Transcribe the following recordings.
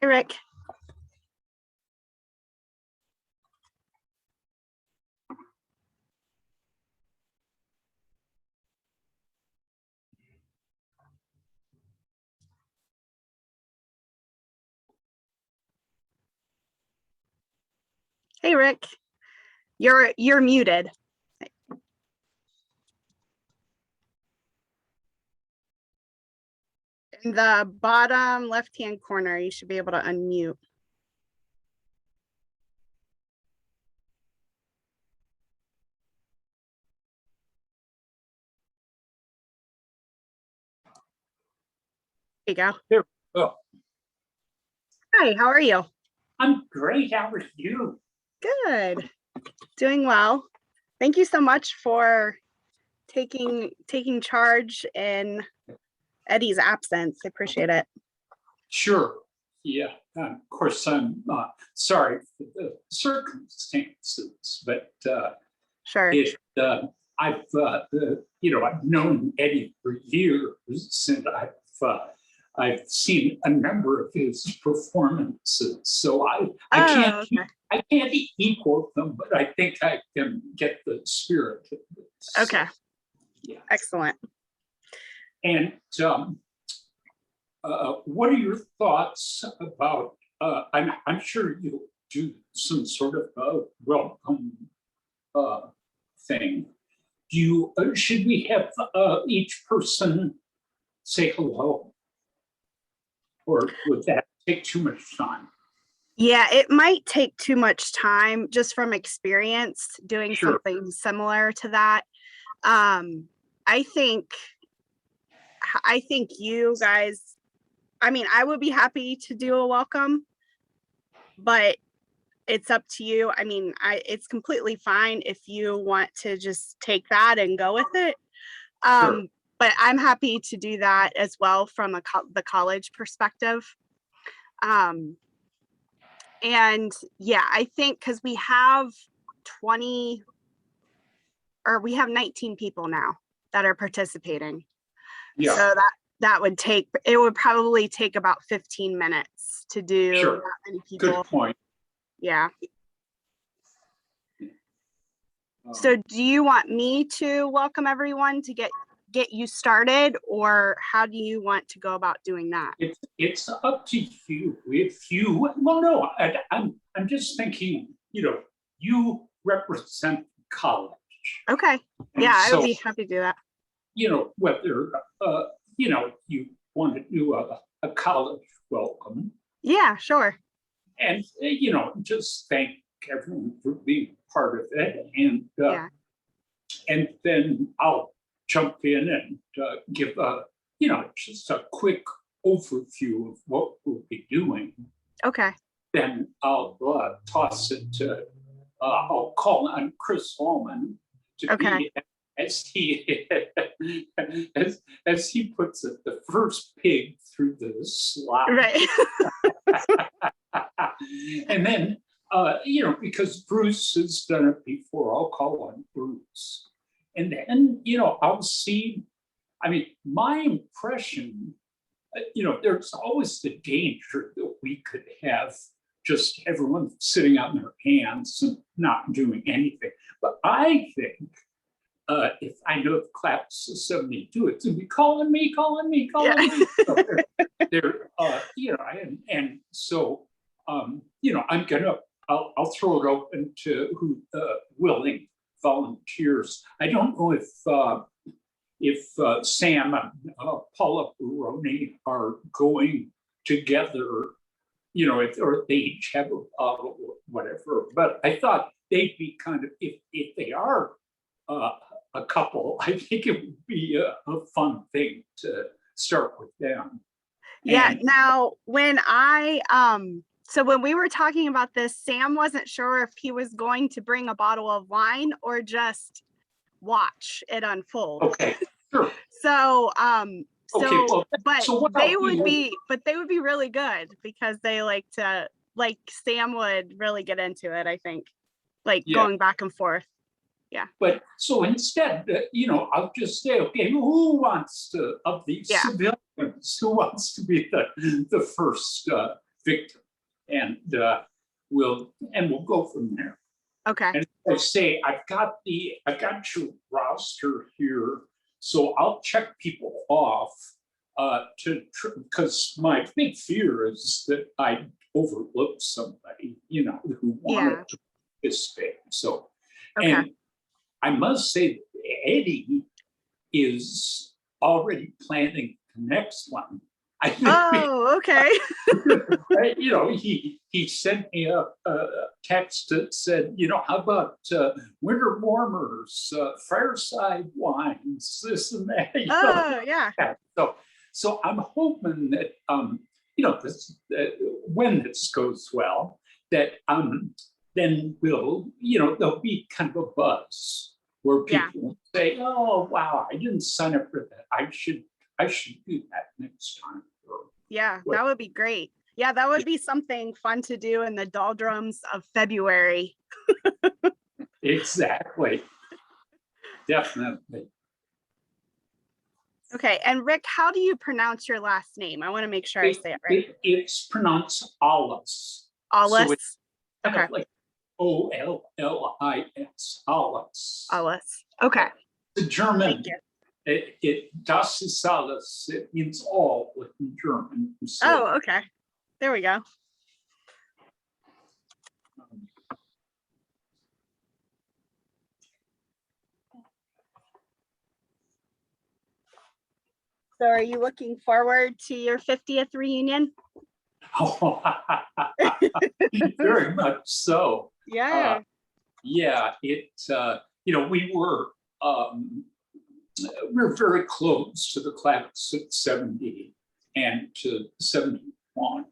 Hey, Rick. Hey, Rick. You're muted. In the bottom left-hand corner, you should be able to unmute. There you go. There we go. Hi, how are you? I'm great. How are you? Good. Doing well. Thank you so much for taking charge in Eddie's absence. I appreciate it. Sure. Yeah. Of course, I'm sorry for the circumstances, but Sure. I've known Eddie for years, and I've seen a number of his performances, so I can't equal them, but I think I can get the spirit of this. Okay. Yeah. Excellent. And what are your thoughts about? I'm sure you'll do some sort of welcome thing. Should we have each person say hello, or would that take too much time? Yeah, it might take too much time just from experience doing Sure. something similar to that. I think you guys, I mean, I would be happy to do a welcome, but it's up to you. I mean, it's completely fine if you want to just take that and go with it. Sure. But I'm happy to do that as well from the college perspective. And yeah, I think because we have 19 people now that are participating. Yeah. So it would probably take about 15 minutes to do Sure. that many people. Good point. Yeah. So do you want me to welcome everyone to get you started, or how do you want to go about doing that? It's up to you. I'm just thinking, you represent college. Okay. Yeah, I would be happy to do that. Whether you want to do a college welcome. Yeah, sure. And just thank everyone for being part of it, and then I'll jump in and give just a quick overview of what we'll be doing. Okay. Then I'll toss it to I'll call on Chris Allman to be, as he puts it, the first pig through the slot. Right. And then because Bruce has done it before, I'll call on Bruce. And then, I'll see, my impression, there's always the danger that we could have just everyone sitting on their hands and not doing anything. But I think if I know the class of 72, it's going to be calling me. So so I'll throw it open to who willing volunteers. I don't know if Sam and Paula Baroni are going together, or they each have whatever. But I thought they'd be kind of, if they are a couple, I think it would be a fun thing to start with them. Yeah. Now, when so when we were talking about this, Sam wasn't sure if he was going to bring a bottle of wine or just watch it unfold. Okay, sure. So, they would be really good because they Sam would really get into it, I think, going back and forth. Yeah. But so instead, I'll just say, okay, who wants to, of these civilians, who wants to be the first victim, and we'll go from there. Okay. And I say, I've got your roster here, so I'll check people off because my big fear is that I overlook somebody, who wanted to participate. So, Okay. and I must say, Eddie is already planning the next one. I think. Oh, okay. He sent me a text that said, how about winter warmers, fireside wines, this and that. Oh, yeah. So I'm hoping that this, when this goes well, that then there'll be kind of a buzz where people will say, "Oh, wow, I didn't sign up for that. I should do that next time." Yeah, that would be great. Yeah, that would be something fun to do in the doldrums of February. Exactly. Definitely. Okay, and Rick, how do you pronounce your last name? I want to make sure I say it right. It's pronounced Allis. Allis. So it's kind of like Ollis. Allis. Allis. Okay. The German. Thank you. Das ist alles. It means all in German. So, oh, okay. There we go. So are you looking forward to your 50th reunion? Very much so. Yeah. We're very close to the class at 70 and to 71.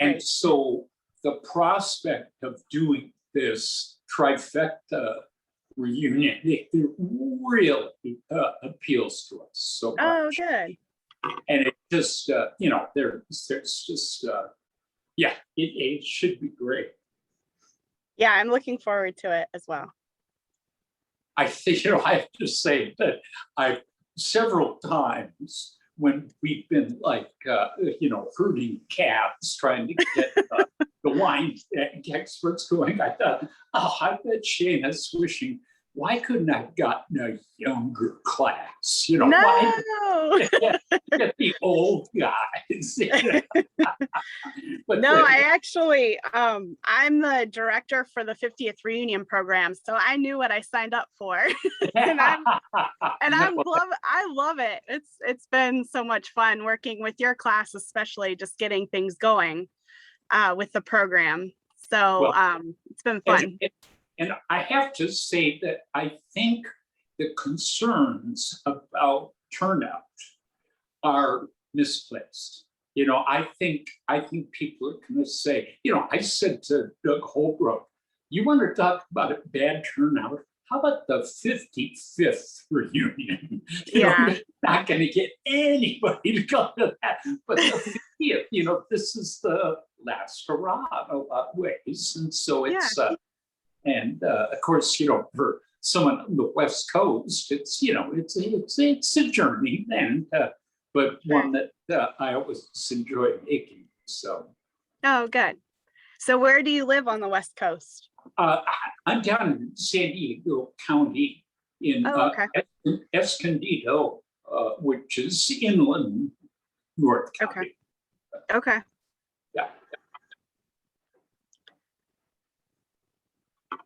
And right. So the prospect of doing this trifecta reunion, it really appeals to us so much. Oh, good. And it just, there's just, it should be great. Yeah, I'm looking forward to it as well. I think, I have to say that I've several times when we've been like, herding cats trying to get the wine experts going, I thought, I bet Shayna's wishing, why couldn't I have gotten a younger class? No. Why get the old guys? But no, I actually, I'm the director for the 50th reunion program, so I knew what I signed up for, and I love it. It's been so much fun working with your class, especially just getting things going with the program. So it's been fun. And I have to say that I think the concerns about turnout are misplaced. I think people are going to say, I said to Doug Holbrook, you want to talk about a bad turnout? How about the 55th reunion? Not going to get anybody to come to that. But the 50th, this is the last hurrah in a lot of ways. And so it's, and of course, for someone on the West Coast, it's a journey, and but one that I always enjoy making. So. Oh, good. So where do you live on the West Coast? I'm down in San Diego County in Escondido, which is inland North County. Okay. Yeah.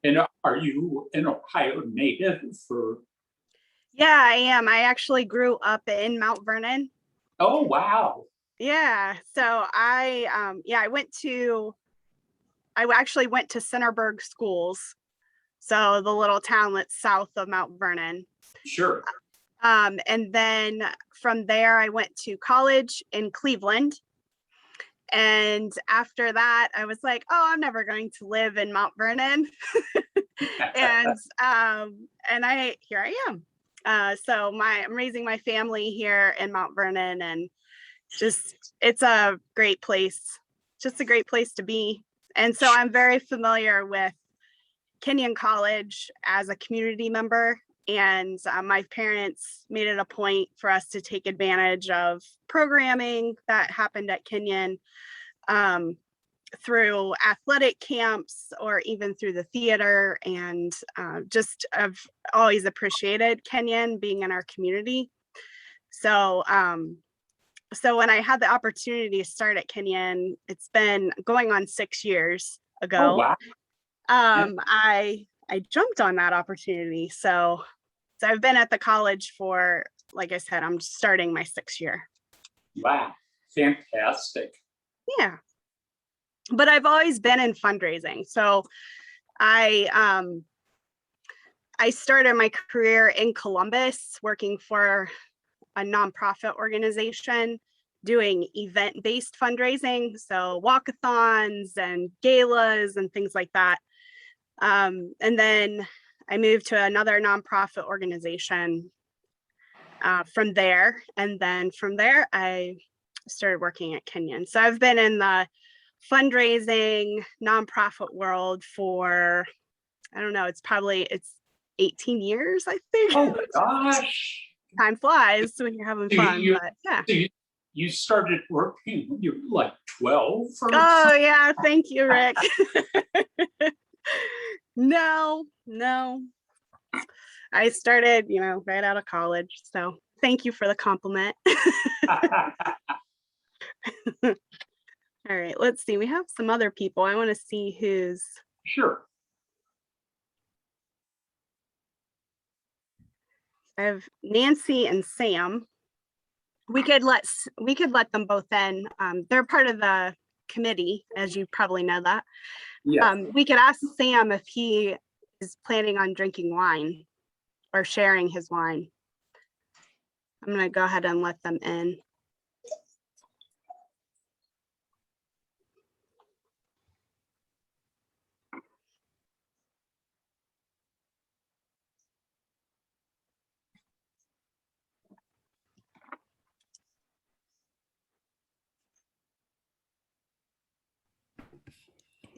And are you an Ohio native? Yeah, I am. I actually grew up in Mount Vernon. Oh, wow. Yeah. So I actually went to Centerburg schools. So the little town that's south of Mount Vernon. Sure. And then from there, I went to college in Cleveland. And after that, I was like, oh, I'm never going to live in Mount Vernon. and here I am. So I'm raising my family here in Mount Vernon, and it's a great place. Just a great place to be. And so I'm very familiar with Kenyon College as a community member. And my parents made it a point for us to take advantage of programming that happened at Kenyon. through athletic camps or even through the theater, and just I've always appreciated Kenyon being in our community. So so when I had the opportunity to start at Kenyon, it's been going on 6 years ago. Oh, wow. I jumped on that opportunity. So I've been at the college for, like I said, I'm starting my 6th year. Wow, fantastic. Yeah. But I've always been in fundraising. So I started my career in Columbus working for a nonprofit organization doing event-based fundraising. So walkathons and galas and things like that. And then I moved to another nonprofit organization from there. And then from there, I started working at Kenyon. So I've been in the fundraising nonprofit world for, I don't know, it's 18 years, I think. Oh gosh. Time flies when you're having fun, but yeah. So you started working when you were like 12 or Oh yeah, thank you, Rick. No. I started, right out of college. So thank you for the compliment. All right, let's see. We have some other people. I want to see who's. Sure. I have Nancy and Sam. We could let them both in. They're part of the committee, as you probably know that. Yeah. We could ask Sam if he is planning on drinking wine or sharing his wine. I'm going to go ahead and let them in.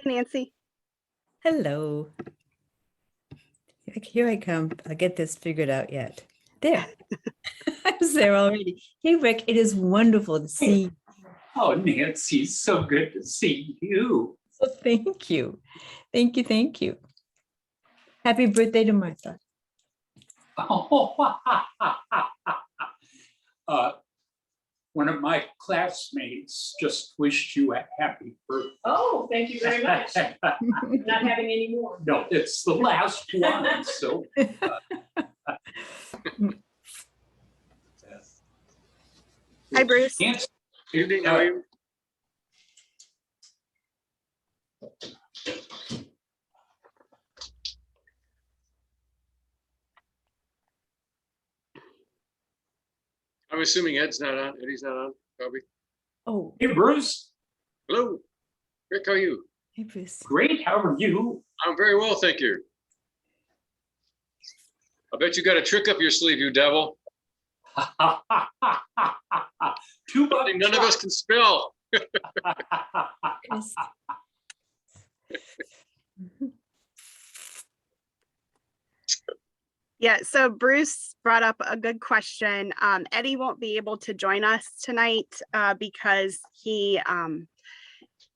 Nancy. Hello. Here I come. I'll get this figured out yet. There. I was there already. Hey, Rick, it is wonderful to see you. Oh, Nancy, so good to see you. Oh, thank you. Thank you. Happy birthday to Martha. One of my classmates just wished you a happy birthday. Oh, thank you very much. Not having any more. No, it's the last one. So. Hi, Bruce. Nancy, Evening, how are you? I'm assuming Ed's not on. Eddie's not on, probably. Oh, Hey, Bruce. Hello, Rick, how are you? hey, Bruce. Great. How are you? I'm very well, thank you. I bet you got a trick up your sleeve, you devil. Too much. Something none of us can spell. Yes. Yeah, so Bruce brought up a good question. Eddie won't be able to join us tonight because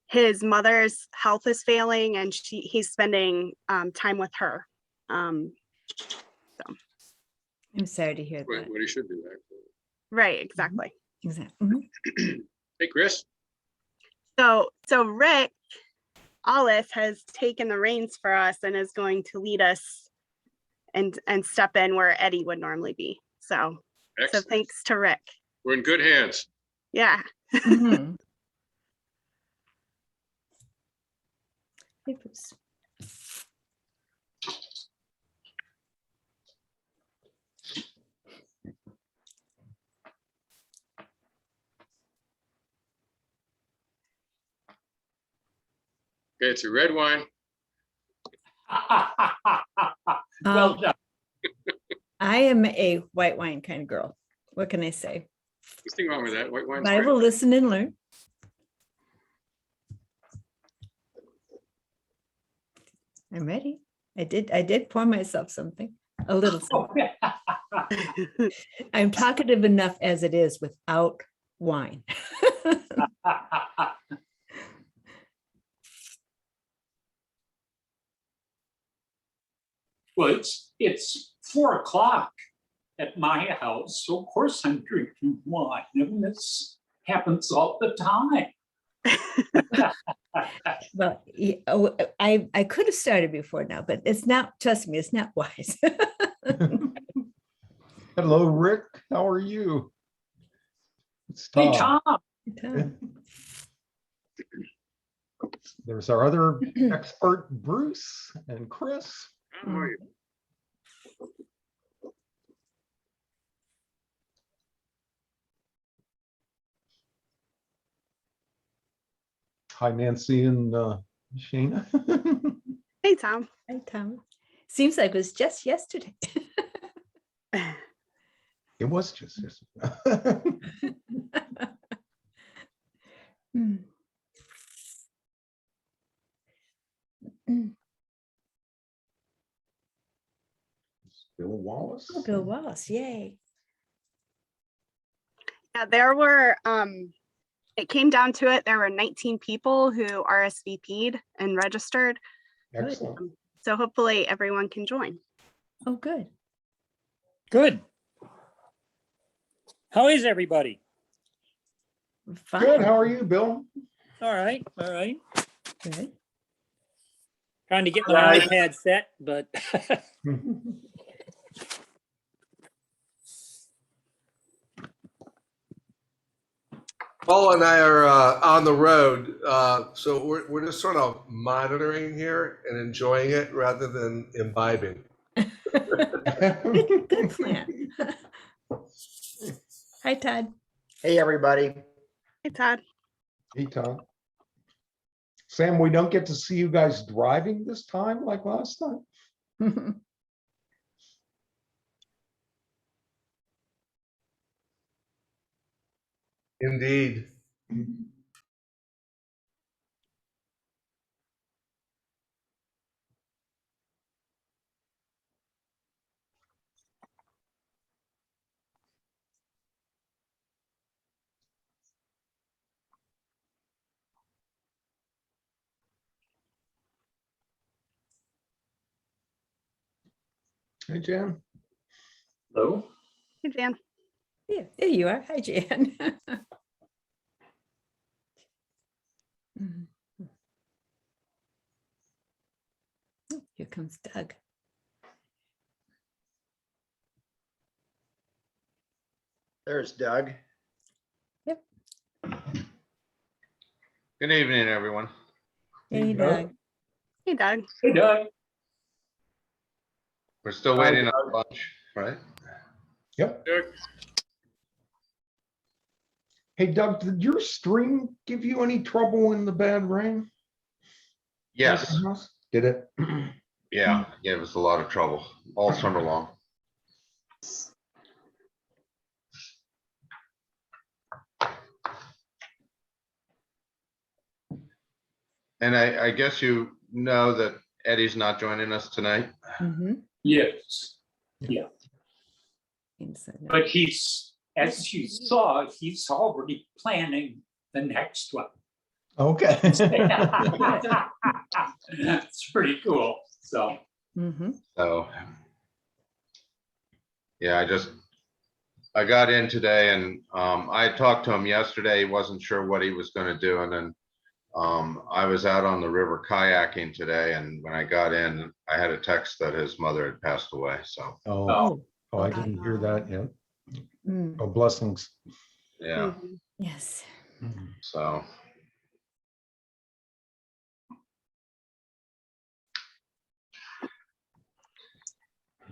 his mother's health is failing and he's spending time with her. I'm sorry to hear that. What he should do, actually. Right, exactly. Exactly. Hey, Chris. So Rick Ollis has taken the reins for us and is going to lead us and step in where Eddie would normally be. So Excellent. thanks to Rick. We're in good hands. Yeah. Mhm. Hey, Bruce. Okay, it's a red wine. Well done. I am a white wine kind of girl. What can I say? There's nothing wrong with that. White wine's But I will great. listen and learn. I'm ready. I did pour myself something, a little something. I'm talkative enough as it is without wine. Well, it's 4 o'clock at my house, so of course I'm drinking wine. I mean, this happens all the time. Well, I could have started before now, but it's not, trust me, it's not wise. Hello, Rick. How are you? It's Hey, Tom. Tom. There's our other expert, Bruce and Chris. How are you? Hi, Nancy and Shana. Hey, Tom. Hi, Tom. Seems like it was just yesterday. It was just yesterday. Hmm. Bill Wallace. Oh, Bill Wallace, yay. Yeah, there were, it came down to it, there were 19 people who RSVP'd and registered. Excellent. So hopefully everyone can join. Oh, good. Good. How is everybody? Fine. Good. How are you, Bill? All right, all right. Good. Trying to get my iPad set, but Paul and I are on the road, so we're just sort of monitoring here and enjoying it rather than imbibing. Good plan. Hi, Todd. Hey, everybody. Hey, Todd. Hey, Tom. Sam, we don't get to see you guys driving this time like last time. Indeed. Hey, Jan. Hello. Hey, Jan. Yeah, there you are. Hi, Jan. Mhm. Oh, here comes Doug. There's Doug. Yep. Good evening, everyone. Hey, Doug. Hey, Doug. Hey, Doug. We're still Hi, waiting on Doug. a bunch, right? Yep. Doug? Hey, Doug, did your stream give you any trouble in the bad rain? Yes, Did it? yeah, it gave us a lot of trouble all summer long. And I guess you know that Eddie's not joining us tonight. Mhm. Yes, Inside out. but he's, as you saw, he's already planning the next one. Okay. That's pretty cool. So, Mhm. So, yeah, I got in today and I talked to him yesterday. He wasn't sure what he was going to do. And then I was out on the river kayaking today. And when I got in, I had a text that his mother had passed away. So, Oh, I didn't hear that yet. Mm. Oh, blessings. yeah, Mhm. Yes. so.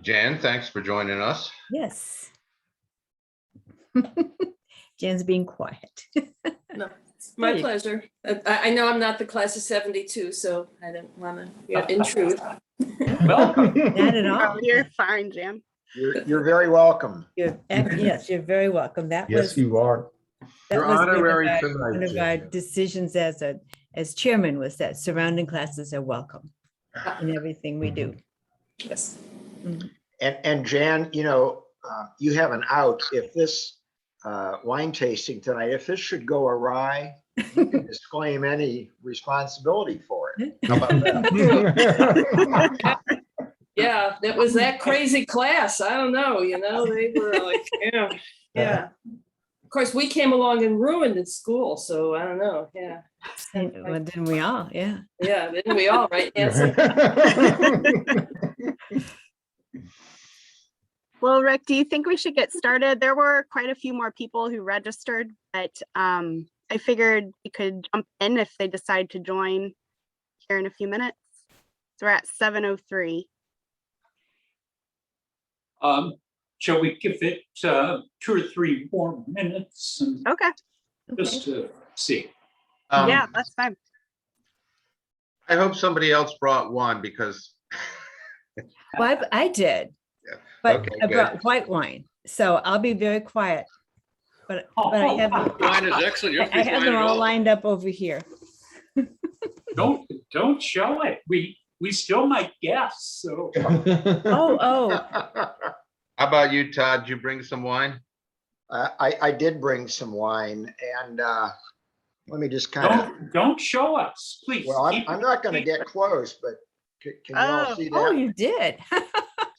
Jan, thanks for joining us. Yes. Jan's being quiet. No, it's my Hey. pleasure. I know I'm not the class of 72, so I didn't want to intrude. welcome. Not at Oh, all. you're fine, Jan. You're very welcome. Yes, you're very welcome. That Yes, was, you are. that You're was honorary one tonight, of our Jan. decisions as chairman was that surrounding classes are welcome in everything we do. Yes. Mhm. And Jan, you have an out if this wine tasting tonight, if this should go awry, you can disclaim any responsibility for it. How about that? Yeah, that was that crazy class. I don't know, they were like, yeah. Of course, we came along and ruined in school, so I don't know, yeah. Well, didn't we all? Yeah. Yeah, didn't we all, right, Nancy? Well, Rick, do you think we should get started? There were quite a few more people who registered, but I figured we could jump in if they decide to join here in a few minutes. So we're at 7:03. Shall we give it 2 or 3 more minutes and Okay. just to see? Yeah, that's fine. I hope somebody else brought one because. Well, I did, Yeah. but Okay, I good. brought white wine, so I'll be very quiet. But I have Wine is excellent. You don't I need have wine them at all all. lined up over here. Don't show it. We still might guess, so. Oh, How about you, Todd? Did you bring some wine? I did bring some wine and let me just kind of, Don't show us, please. well, I'm not going to get close, but can you all see oh, that? you did.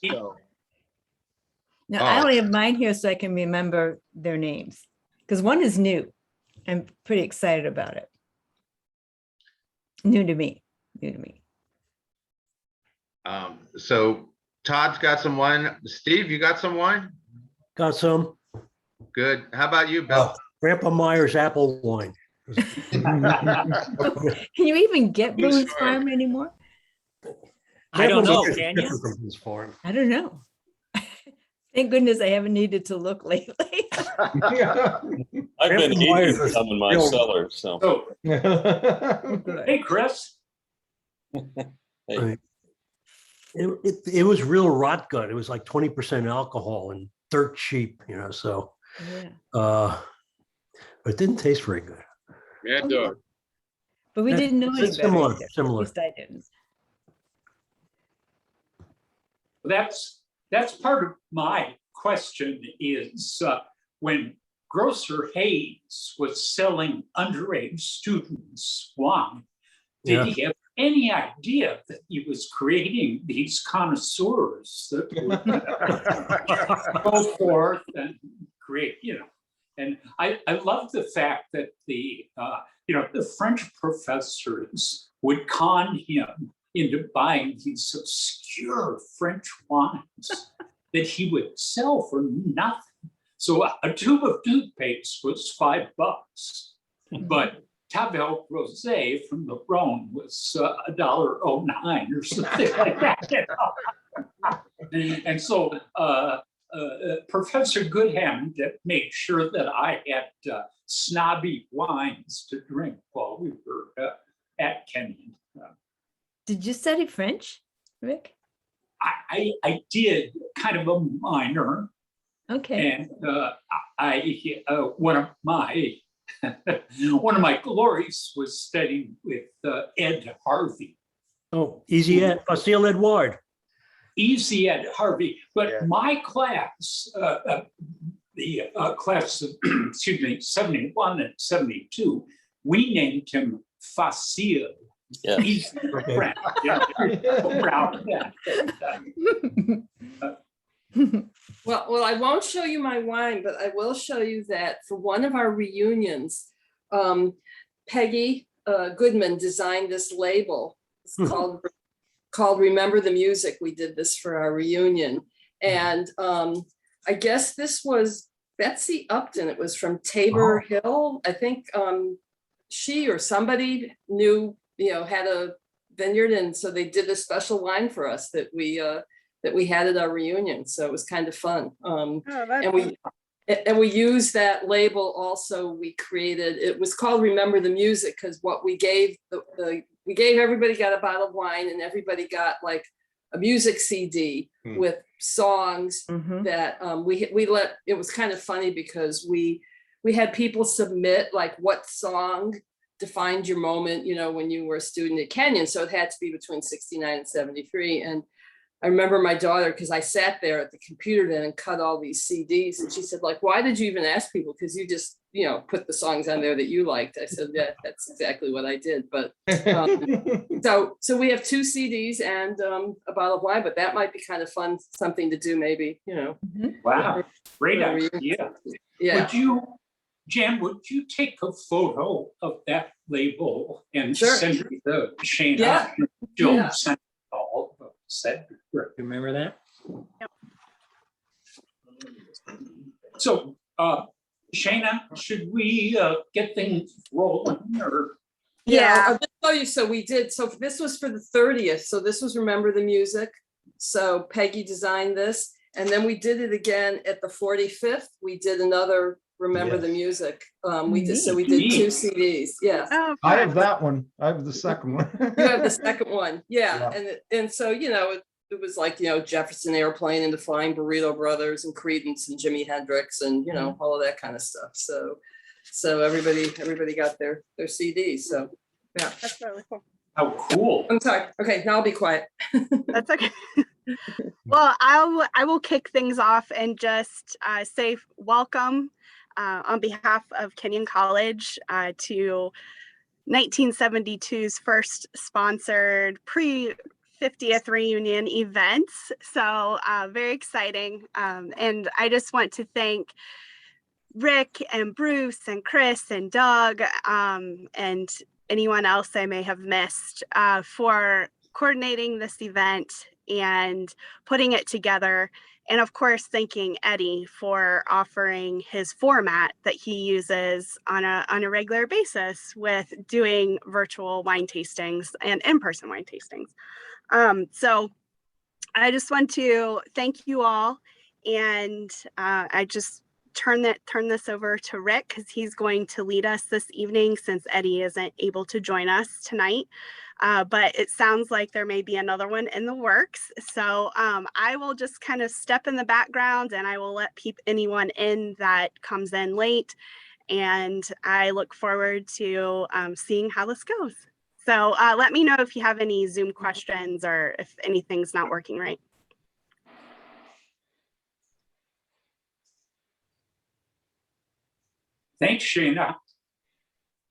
So, Now, I Oh. only have mine here so I can remember their names, because one is new. I'm pretty excited about it. New to me. So Todd's got some wine. Steve, you got some wine? Got some Good. How about you, Bill? Grandpa Meyer's apple wine. Can you even get Blue Boone's Star. Farm anymore? I don't Grandpa know, Meyer's can you? different from his farm. I don't know. Thank goodness I haven't needed to look lately. Yeah. I've been Grandpa Meyer's eating is some in my real- cellar, so. So, Good. hey, Chris. Right. It was real rot gut. It was like 20% alcohol and dirt cheap, so Yeah. but it didn't taste very good. Mad dog. But we didn't know any It's better. similar, either. At similar. least I didn't. That's part of my question is when Grocer Hayes was selling underage students wine, did he have any idea that he was creating these connoisseurs that would go forth and create, and I love the fact that the French professors would con him into buying these obscure French wines that he would sell for nothing. So a tube of toothpaste was $5, but Tavel Rosé from the Rhone was $1.09 or something like that. And so Professor Goodham made sure that I had snobby wines to drink while we were at Kenyon. Did you study French, Rick? I did kind of a minor, Okay. and one of my glories was studying with Ed Harvey. Oh, easy Ed, Facile Edouard. Easy Ed Harvey, but Yeah. my class, the class of 71 and 72, we named him Facile. Yeah. Easy Okay. French. Around that. Well, I won't show you my wine, but I will show you that for one of our reunions, Peggy Goodman designed this label. It's called Remember the Music. We did this for our reunion. And I guess this was Betsy Upton. It was from Tabor Hill. I think she or somebody knew, had a vineyard. And so they did a special wine for us that we had at our reunion. So it was kind of fun. And we used that label also. We created, it was called Remember the Music, because what we gave we gave everybody got a bottle of wine, and everybody got like a music CD with songs that we let. It was kind of funny because we had people submit like what song defined your moment, when you were a student at Kenyon. So it had to be between 69 and 73. And I remember my daughter, because I sat there at the computer then and cut all these CDs, and she said, like, why did you even ask people? Because you just put the songs on there that you liked. I said, yeah, that's exactly what I did. But so we have 2 CDs and a bottle of wine, but that might be kind of fun, something to do maybe, Wow, great idea. Yeah. Jan, would you take a photo of that label and Sure. send it to Shana? Yeah. She'll Yeah. send it all of us. Remember that? So, Shana, should we get things rolling or? Yeah. I'll just show you. So we did. So this was for the 30th. So this was Remember the Music. So Peggy designed this, and then we did it again at the 45th. We did another Remember the Music. We did 2 CDs. Yeah. Oh, I have fun. that one. I have the second one. You have the second one. Yeah. Yeah. And so, it was like, Jefferson Airplane and the Flying Burrito Brothers and Creedence and Jimi Hendrix and, all of that kind of stuff. So everybody got their CDs. So, yeah. That's really cool. How cool. I'm sorry. Okay. Now I'll be quiet. That's okay. Well, I will kick things off and just say welcome on behalf of Kenyon College to 1972's first sponsored pre-50th reunion events. So very exciting. And I just want to thank Rick and Bruce and Chris and Doug and anyone else I may have missed for coordinating this event and putting it together. And of course, thanking Eddie for offering his format that he uses on a regular basis with doing virtual wine tastings and in-person wine tastings. So I just want to thank you all. And I just turn this over to Rick because he's going to lead us this evening since Eddie isn't able to join us tonight. But it sounds like there may be another one in the works. So I will just kind of step in the background and I will let anyone in that comes in late. And I look forward to seeing how this goes. So let me know if you have any Zoom questions or if anything's not working right. Thanks, Shana.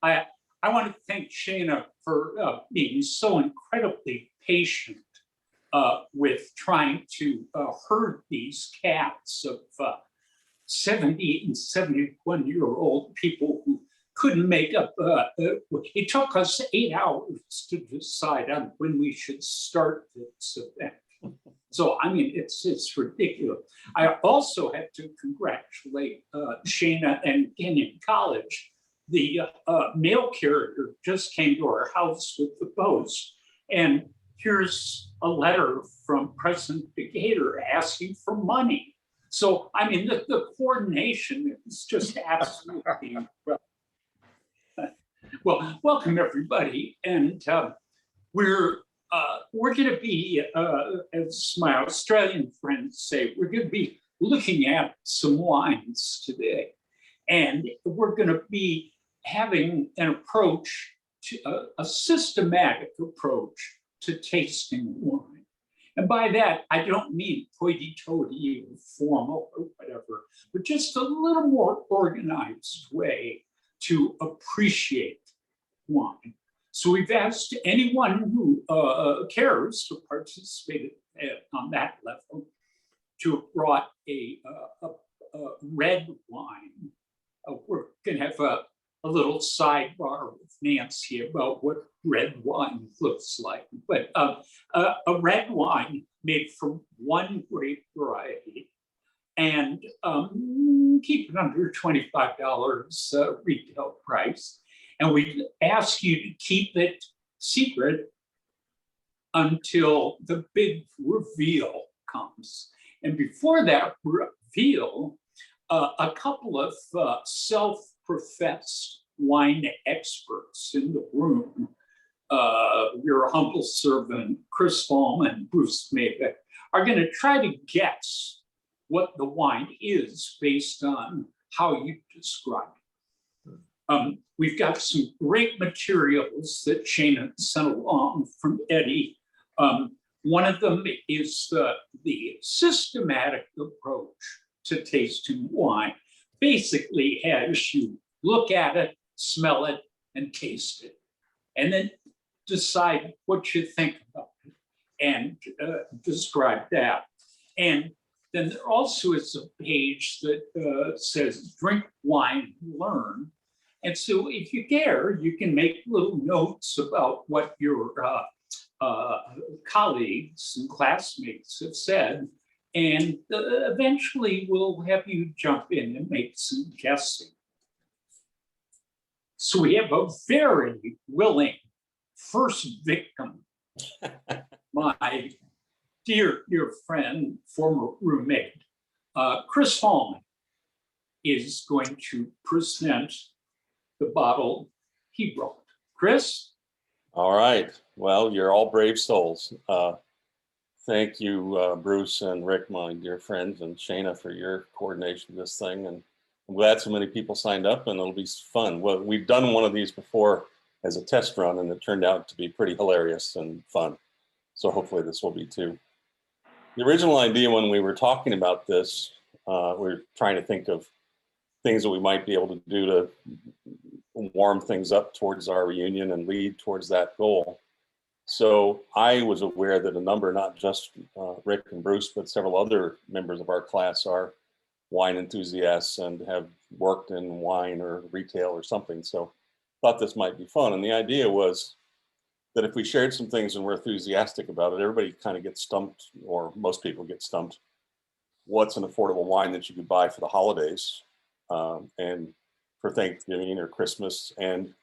I want to thank Shana for being so incredibly patient with trying to herd these cats of 70 and 71-year-old people who couldn't make up. It took us 8 hours to decide on when we should start this event. So, I mean, it's ridiculous. I also have to congratulate Shana and Kenyon College. The mail carrier just came to our house with the post. And here's a letter from President Decatur asking for money. So, I mean, the coordination is just absolutely incredible. Well, welcome everybody. And we're going to be, as my Australian friends say, we're going to be looking at some wines today. And we're going to be having an approach, to a systematic approach to tasting wine. And by that, I don't mean hoity-toity or formal or whatever, but just a little more organized way to appreciate wine. So we've asked anyone who cares to participate on that level to have brought a red wine. We're going to have a little sidebar with Nancy about what red wine looks like. But a red wine made from one grape variety and keep it under $25 retail price. And we ask you to keep it secret until the big reveal comes. And before that reveal, a couple of self-professed wine experts in the room, your humble servant, Chris Baum and Bruce Mavick, are going to try to guess what the wine is based on how you describe it. We've got some great materials that Shana sent along from Eddie. One of them is the systematic approach to tasting wine. Basically has you look at it, smell it, and taste it. And then decide what you think about it and describe that. And then there also is a page that says drink wine, learn. And so if you care, you can make little notes about what your colleagues and classmates have said. And eventually we'll have you jump in and make some guessing. So we have a very willing first victim, my dear friend, former roommate, Chris Hallman, is going to present the bottle he brought. Chris? All right. Well, you're all brave souls. Thank you, Bruce and Rick, my dear friends, and Shayna for your coordination of this thing. And I'm glad so many people signed up, and it'll be fun. Well, we've done one of these before as a test run, and it turned out to be pretty hilarious and fun. So hopefully this will be too. The original idea when we were talking about this, we were trying to think of things that we might be able to do to warm things up towards our reunion and lead towards that goal. So I was aware that a number, not just Rick and Bruce, but several other members of our class are wine enthusiasts and have worked in wine or retail or something. So thought this might be fun. And the idea was that if we shared some things and we're enthusiastic about it, everybody kind of gets stumped, or most people get stumped. What's an affordable wine that you could buy for the holidays and for Thanksgiving or Christmas? And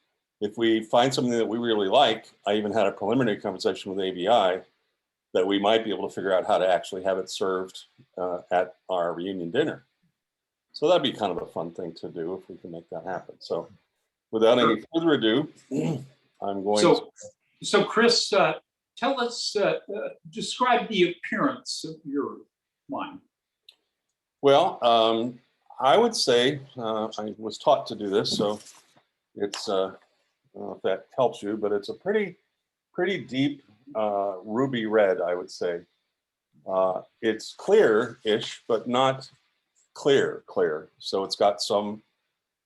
if we find something that we really like, I even had a preliminary conversation with ABI that we might be able to figure out how to actually have it served at our reunion dinner. So that'd be kind of a fun thing to do if we can make that happen. So without any further ado, I'm going to... So Chris, tell us, describe the appearance of your wine. Well, I would say, I was taught to do this, so it's, I don't know if that helps you, but it's a pretty deep ruby red, I would say. It's clear-ish, but not clear. So it's got some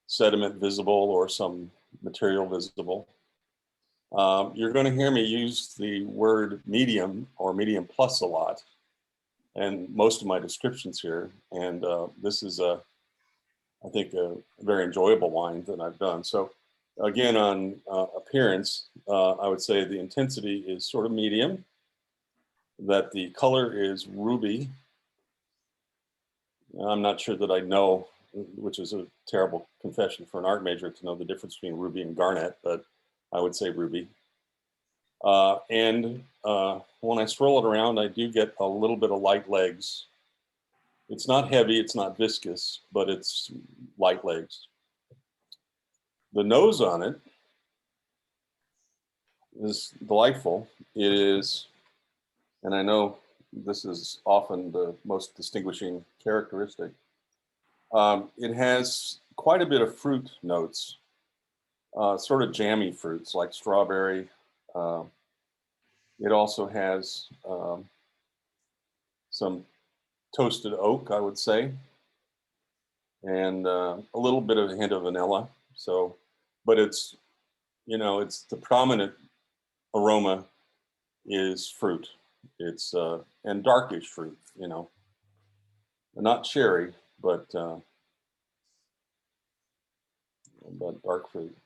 sediment visible or some material visible. You're going to hear me use the word medium or medium plus a lot, and most of my descriptions here. And this is I think a very enjoyable wine that I've done. So again, on appearance, I would say the intensity is sort of medium, that the color is ruby. I'm not sure that I know, which is a terrible confession for an art major to know the difference between ruby and garnet, but I would say ruby. And when I swirl it around, I do get a little bit of light legs. It's not heavy, it's not viscous, but it's light legs. The nose on it is delightful. It is, and I know this is often the most distinguishing characteristic. It has quite a bit of fruit notes, sort of jammy fruits like strawberry. It also has some toasted oak, I would say, and a little bit of a hint of vanilla. So, but it's, you know, it's the prominent aroma is fruit. It's and darkish fruit, you know, not cherry, but dark fruit.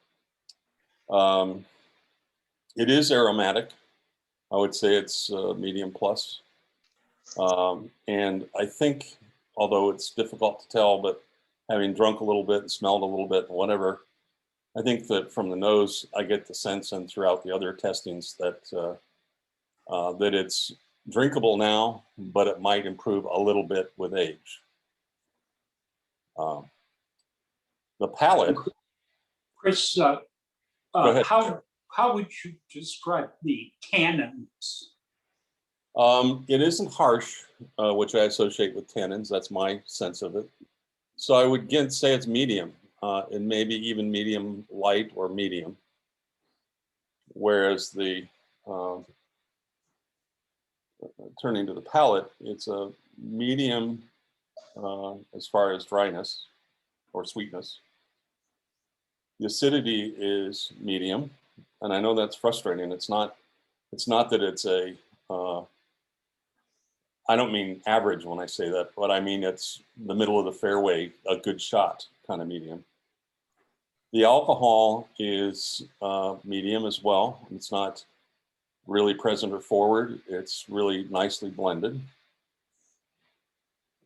It is aromatic. I would say it's medium plus. And I think, although it's difficult to tell, but having drunk a little bit and smelled a little bit and whatever, I think that from the nose, I get the sense, and throughout the other testings, that that it's drinkable now, but it might improve a little bit with age. The palate. Chris, Go ahead. How would you describe the tannins? It isn't harsh, which I associate with tannins. That's my sense of it. So I would again say it's medium, and maybe even medium light or medium. Whereas the turning to the palate, it's a medium as far as dryness or sweetness. The acidity is medium, and I know that's frustrating. It's not that it's a, I don't mean average when I say that, but I mean it's the middle of the fairway, a good shot kind of medium. The alcohol is medium as well. It's not really present or forward. It's really nicely blended.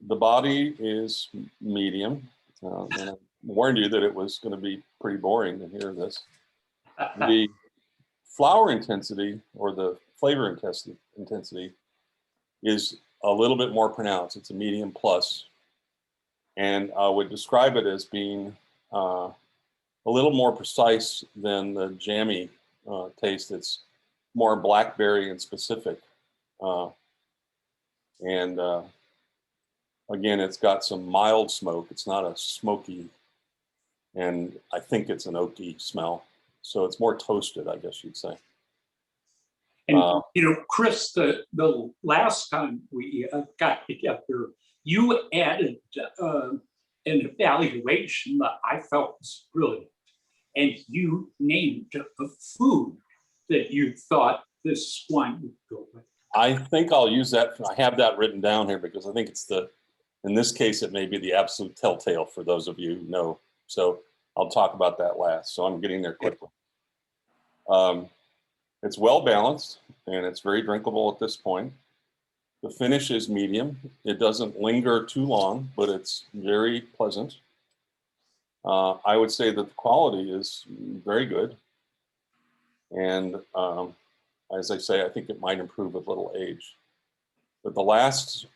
The body is medium. And I warned you that it was going to be pretty boring to hear this. The flower intensity or the flavor intensity is a little bit more pronounced. It's a medium plus. And I would describe it as being a little more precise than the jammy taste. It's more blackberry and specific. Again, it's got some mild smoke. It's not a smoky, and I think it's an oaky smell. So it's more toasted, I guess you'd say. And Chris, the last time we got together, you added an evaluation that I felt was brilliant, and you named a food that you thought this wine would go with. I think I'll use that. I have that written down here because I think it's in this case, it may be the absolute telltale for those of you who know. So I'll talk about that last. So I'm getting there quickly. It's well balanced and it's very drinkable at this point. The finish is medium. It doesn't linger too long, but it's very pleasant. I would say that the quality is very good. And as I say, I think it might improve with little age. But the last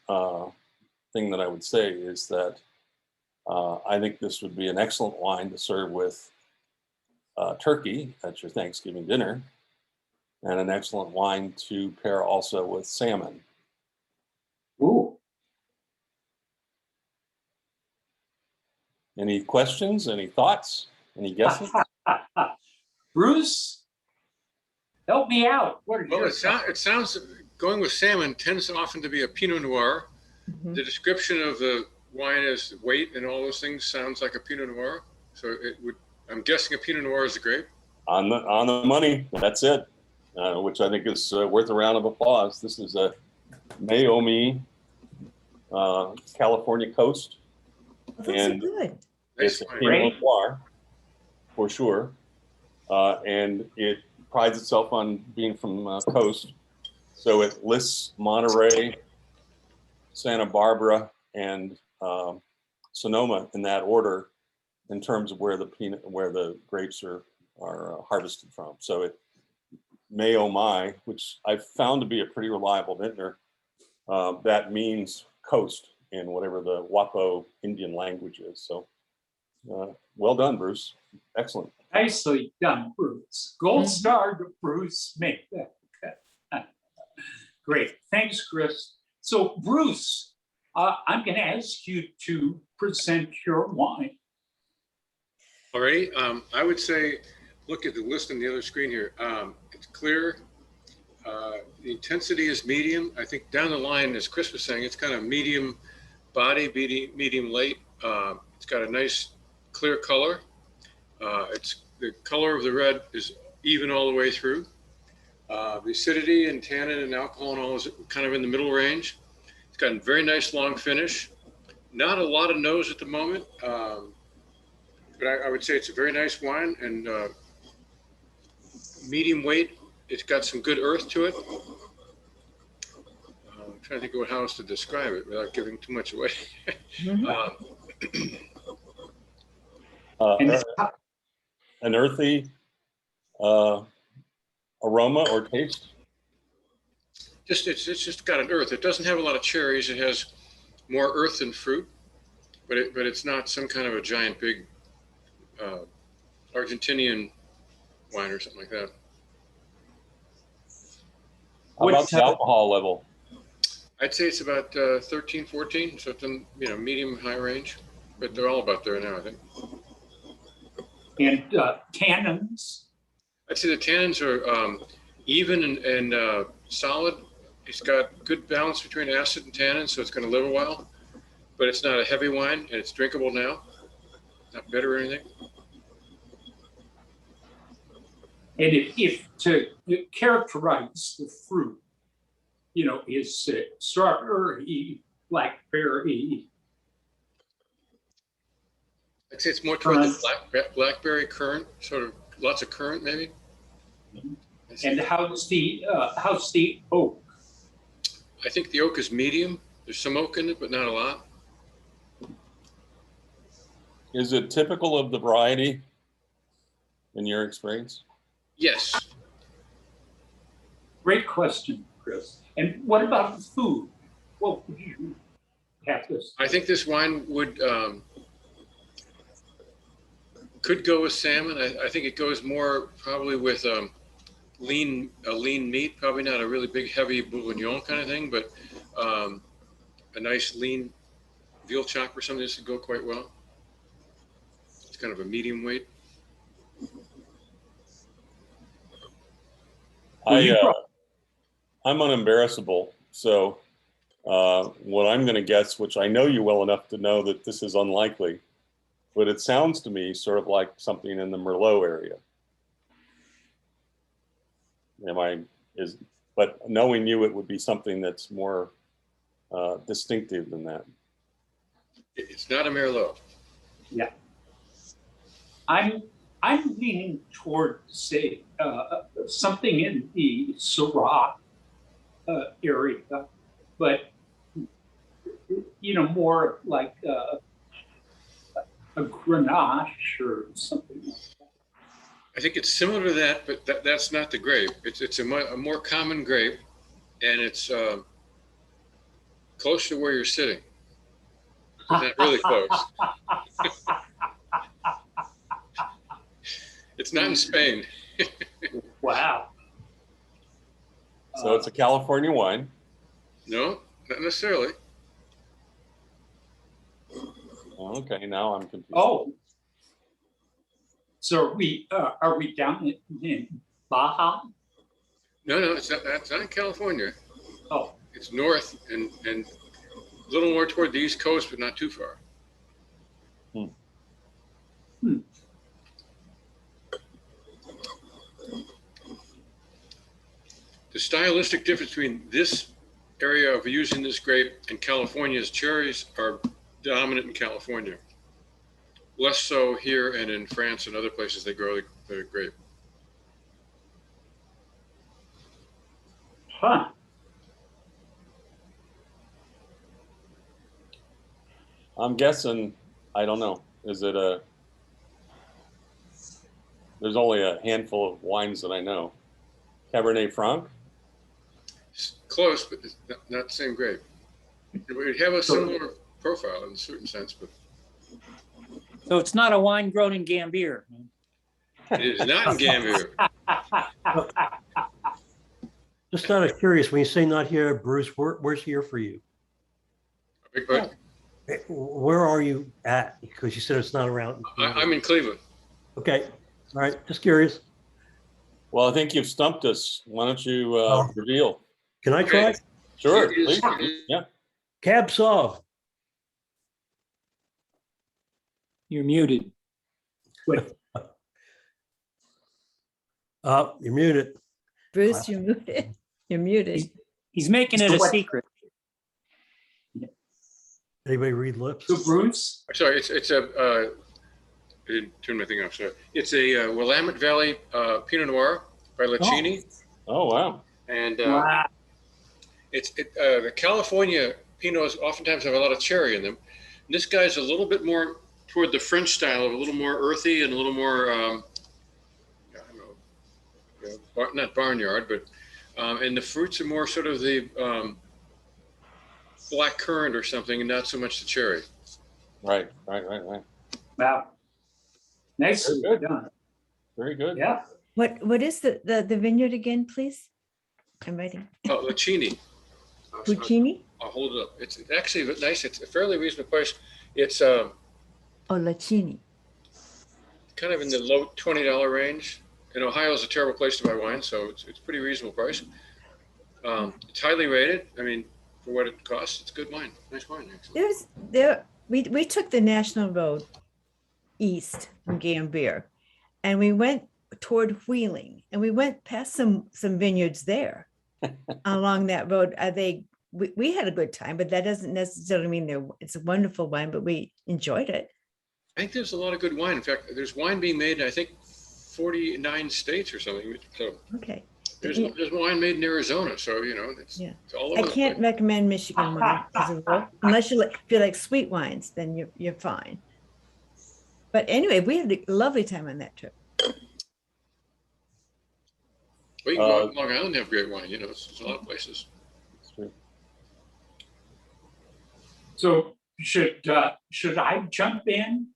thing that I would say is that I think this would be an excellent wine to serve with turkey at your Thanksgiving dinner, and an excellent wine to pair also with salmon. Ooh. Any questions? Any thoughts? Any guesses? Bruce, help me out. What are Well, your it sounds going with salmon tends often to be a Pinot Noir. Mhm. The description of the wine as weight and all those things sounds like a Pinot Noir. So it would. I'm guessing a Pinot Noir is a grape. On the money. That's it. Which I think is worth a round of applause. This is a Mayomi California coast. Oh, those are And good. Nice it's a wine. Pinot Noir for sure. And it prides itself on being from coast. So it lists Monterey, Santa Barbara, and Sonoma in that order in terms of where the grapes are harvested from. So it Mayomi, which I've found to be a pretty reliable vintner, that means coast in whatever the Wapo Indian language is. So well done, Bruce. Excellent. Nicely done, Bruce. Gold star to Bruce. Make that. Great. Thanks, Chris. So, Bruce, I'm going to ask you to present your wine. Already, I would say, look at the list on the other screen here. It's clear. The intensity is medium. I think down the line, as Chris was saying, it's kind of medium body, medium late. It's got a nice clear color. The color of the red is even all the way through. The acidity and tannin and alcohol and all is kind of in the middle range. It's got a very nice long finish. Not a lot of nose at the moment, but I would say it's a very nice wine and medium weight. It's got some good earth to it. I'm trying to think of how else to describe it without giving too much away. An earthy aroma or taste? It's just got an earth. It doesn't have a lot of cherries. It has more earth than fruit, but it's not some kind of a giant big Argentinian wine or something like that. How about the alcohol level? I'd say it's about 13, 14, so it's in medium high range, but they're all about there now, I think. And tannins? I'd say the tannins are even and solid. It's got good balance between acid and tannin, so it's going to live a while, but it's not a heavy wine and it's drinkable now. Not bitter or anything. And if to characterize the fruit, you know, is strawberry, blackberry. I'd say it's more toward the blackberry currant, sort of lots of currant maybe. And how's the oak? I think the oak is medium. There's some oak in it, but not a lot. Is it typical of the variety in your experience? Yes. Great question, Chris. And what about the food? What would you have this? I think this wine would could go with salmon. I think it goes more probably with a lean meat, probably not a really big heavy bourguignon kind of thing, but a nice lean veal chop or something. This would go quite well. It's kind of a medium weight. I'm unembarrassable, so what I'm going to guess, which I know you well enough to know that this is unlikely, but it sounds to me sort of like something in the Merlot area. But knowing you, it would be something that's more distinctive than that. It's not a Merlot. Yeah. I'm leaning toward, say, something in the Syrah area, but you know, more like a Grenache or something like that. I think it's similar to that, but that's not the grape. It's a more common grape, and it's close to where you're sitting. Not really close. It's not in Spain. Wow. So it's a California wine. No, not necessarily. Okay, now I'm confused. Oh. So are we down in Baja? No, it's not. That's not in California. Oh. It's north and a little more toward the East Coast, but not too far. The stylistic difference between this area of using this grape and California's cherries are dominant in California. Less so here and in France and other places they grow the grape. Huh. I'm guessing, I don't know, there's only a handful of wines that I know. Cabernet Franc? It's close, but it's not the same grape. It would have a similar profile in a certain sense, but. So it's not a wine grown in Gambier. It is not in Gambier. Just out of curious, when you say not here, Bruce, where's here for you? Big part. Where are you at? Because you said it's not around. I'm in Cleveland. Okay, all right, just curious. Well, I think you've stumped us. Why don't you reveal? Can I try? Sure, It is- please. Yeah. Cab Sauv. You're muted. You're muted. Bruce, you're muted. You're muted. He's making it a secret. Anybody read lips? So Bruce? Sorry, it's a, I didn't turn my thing off, sorry. It's a Willamette Valley Pinot Noir by Lacini. Oh, wow. And Wow. the California Pinots oftentimes have a lot of cherry in them. And this guy's a little bit more toward the French style, of a little more earthy and a little more, I don't know, not barnyard, but, and the fruits are more sort of the black currant or something, and not so much the cherry. Right. Wow. Nicely Very good. done. Very good. Yeah. What is the vineyard again, please? I'm writing. Oh, Lacini. Puccini? I'll hold it up. It's actually nice. It's a fairly reasonable price. It's Oh, Lacini. kind of in the low $20 range. And Ohio is a terrible place to buy wine, so it's pretty reasonable price. It's highly rated. I mean, for what it costs, it's good wine. Nice wine, actually. We took the National Road east from Gambier, and we went toward Wheeling, and we went past some vineyards there along that road. We had a good time, but that doesn't necessarily mean it's a wonderful wine, but we enjoyed it. I think there's a lot of good wine. In fact, there's wine being made in, I think, 49 states or something. So Okay. there's wine made in Arizona. So, you know, it's all over I the can't place. recommend Michigan wine as a rule, unless if you like sweet wines, then you're fine. But anyway, we had a lovely time on that trip. Well, you can go out to Long Island and have great wine. You know, there's a lot of places. So should I jump in?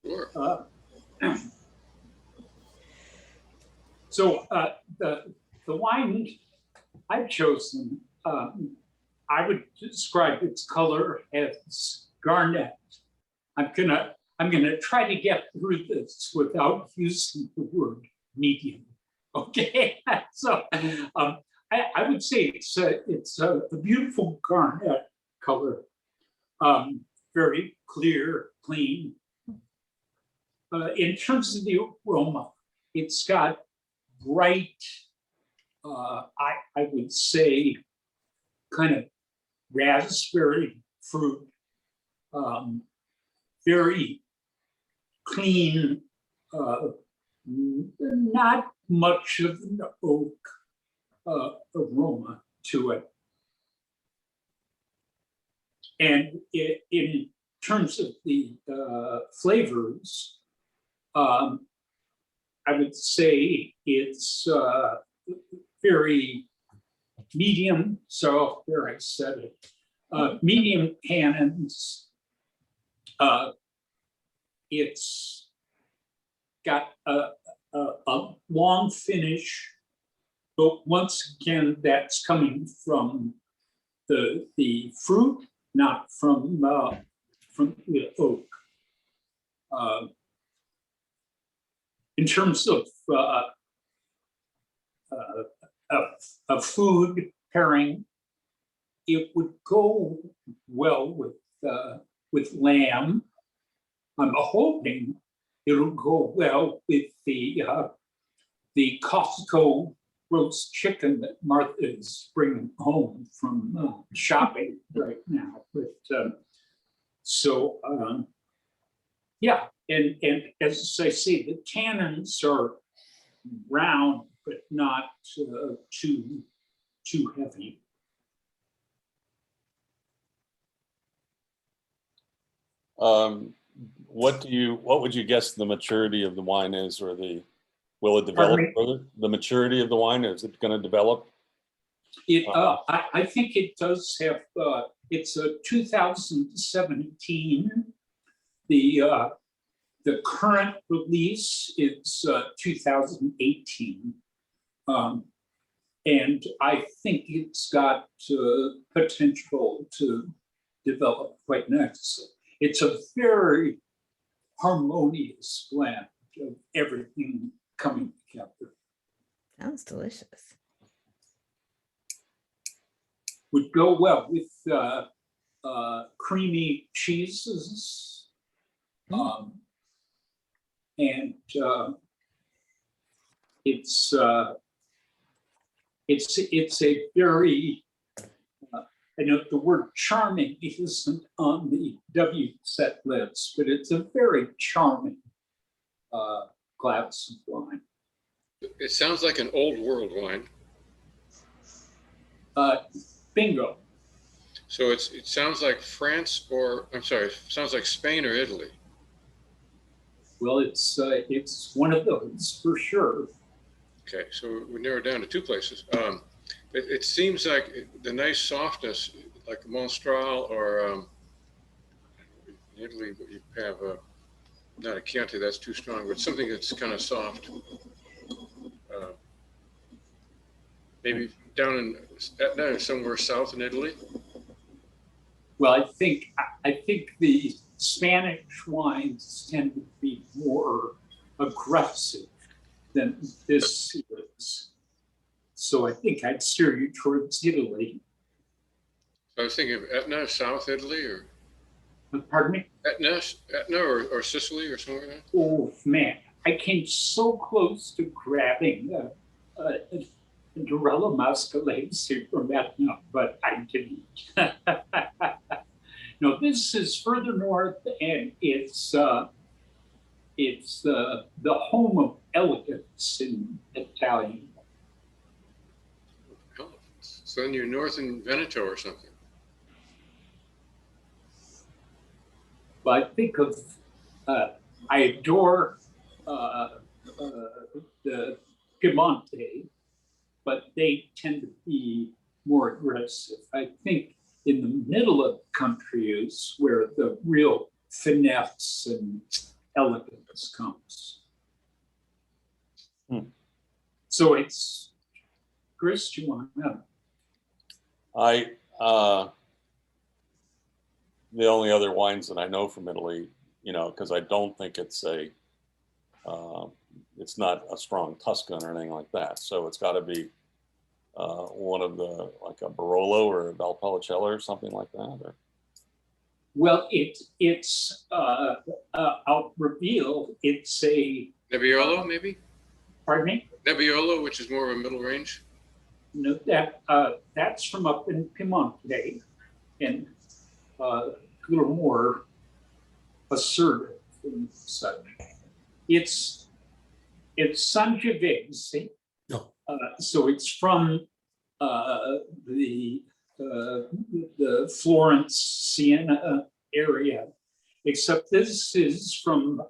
Sure. So the wine I've chosen, I would describe its color as garnet. I'm gonna try to get through this without using the word medium. Okay, so I would say it's a beautiful garnet color, very clear, clean. In terms of the aroma, it's got bright, I would say, kind of raspberry fruit, very clean, not much of an oak aroma to it. And in terms of the flavors, I would say it's very medium, so there I said it, medium tannins. It's got a long finish, but once again, that's coming from the fruit, not from the oak. In terms of a food pairing, it would go well with lamb. I'm hoping it'll go well with the Costco roast chicken that Martha is bringing home from shopping right now. But yeah, and as I say, the tannins are round, but not too heavy. What would you guess the maturity of the wine is, or will it develop further? The maturity of the wine, is it going to develop? I think it does have, it's a 2017. The current release is 2018. And I think it's got potential to develop quite nicely. It's a very harmonious blend of everything coming together. Sounds delicious. Would go well with creamy cheeses. And it's a very, I know the word charming isn't on the WSET list, but it's a very charming glass of wine. It sounds like an old world wine. Bingo. So it sounds like France, or I'm sorry, it sounds like Spain or Italy. Well, it's one of those for sure. Okay, so we narrowed down to two places. It seems like the nice softness, like Monstral, or in Italy you have not a Chianti, that's too strong, but something that's kind of soft. Maybe down in Etna, somewhere south in Italy. Well, I think the Spanish wines tend to be more aggressive than this is. So I think I'd steer you towards Italy. I was thinking of Etna, South Italy, or Pardon me? Etna or Sicily or somewhere like that. Oh man, I came so close to grabbing a Dorella Mascalese from Etna, but I didn't. No, this is further north, and it's the home of elegance in Italian. So then you're north in Veneto or something. But I think of, I adore the Piemonte, but they tend to be more aggressive. I think in the middle of the country is where the real finesse and elegance comes. So it's, Chris, do you want to? The only other wines that I know from Italy, you know, because I don't think it's it's not a strong Tuscan or anything like that. So it's got to be one of the, like a Barolo or a Valpolicella or something like that. Or... Well, it's I'll reveal it's a Nebbiolo, maybe? Pardon me? Nebbiolo, which is more of a middle range. No, that's from up in Piemonte, and a little more assertive and such. It's Sangiovese, so it's from the Florence, Siena area, except this is from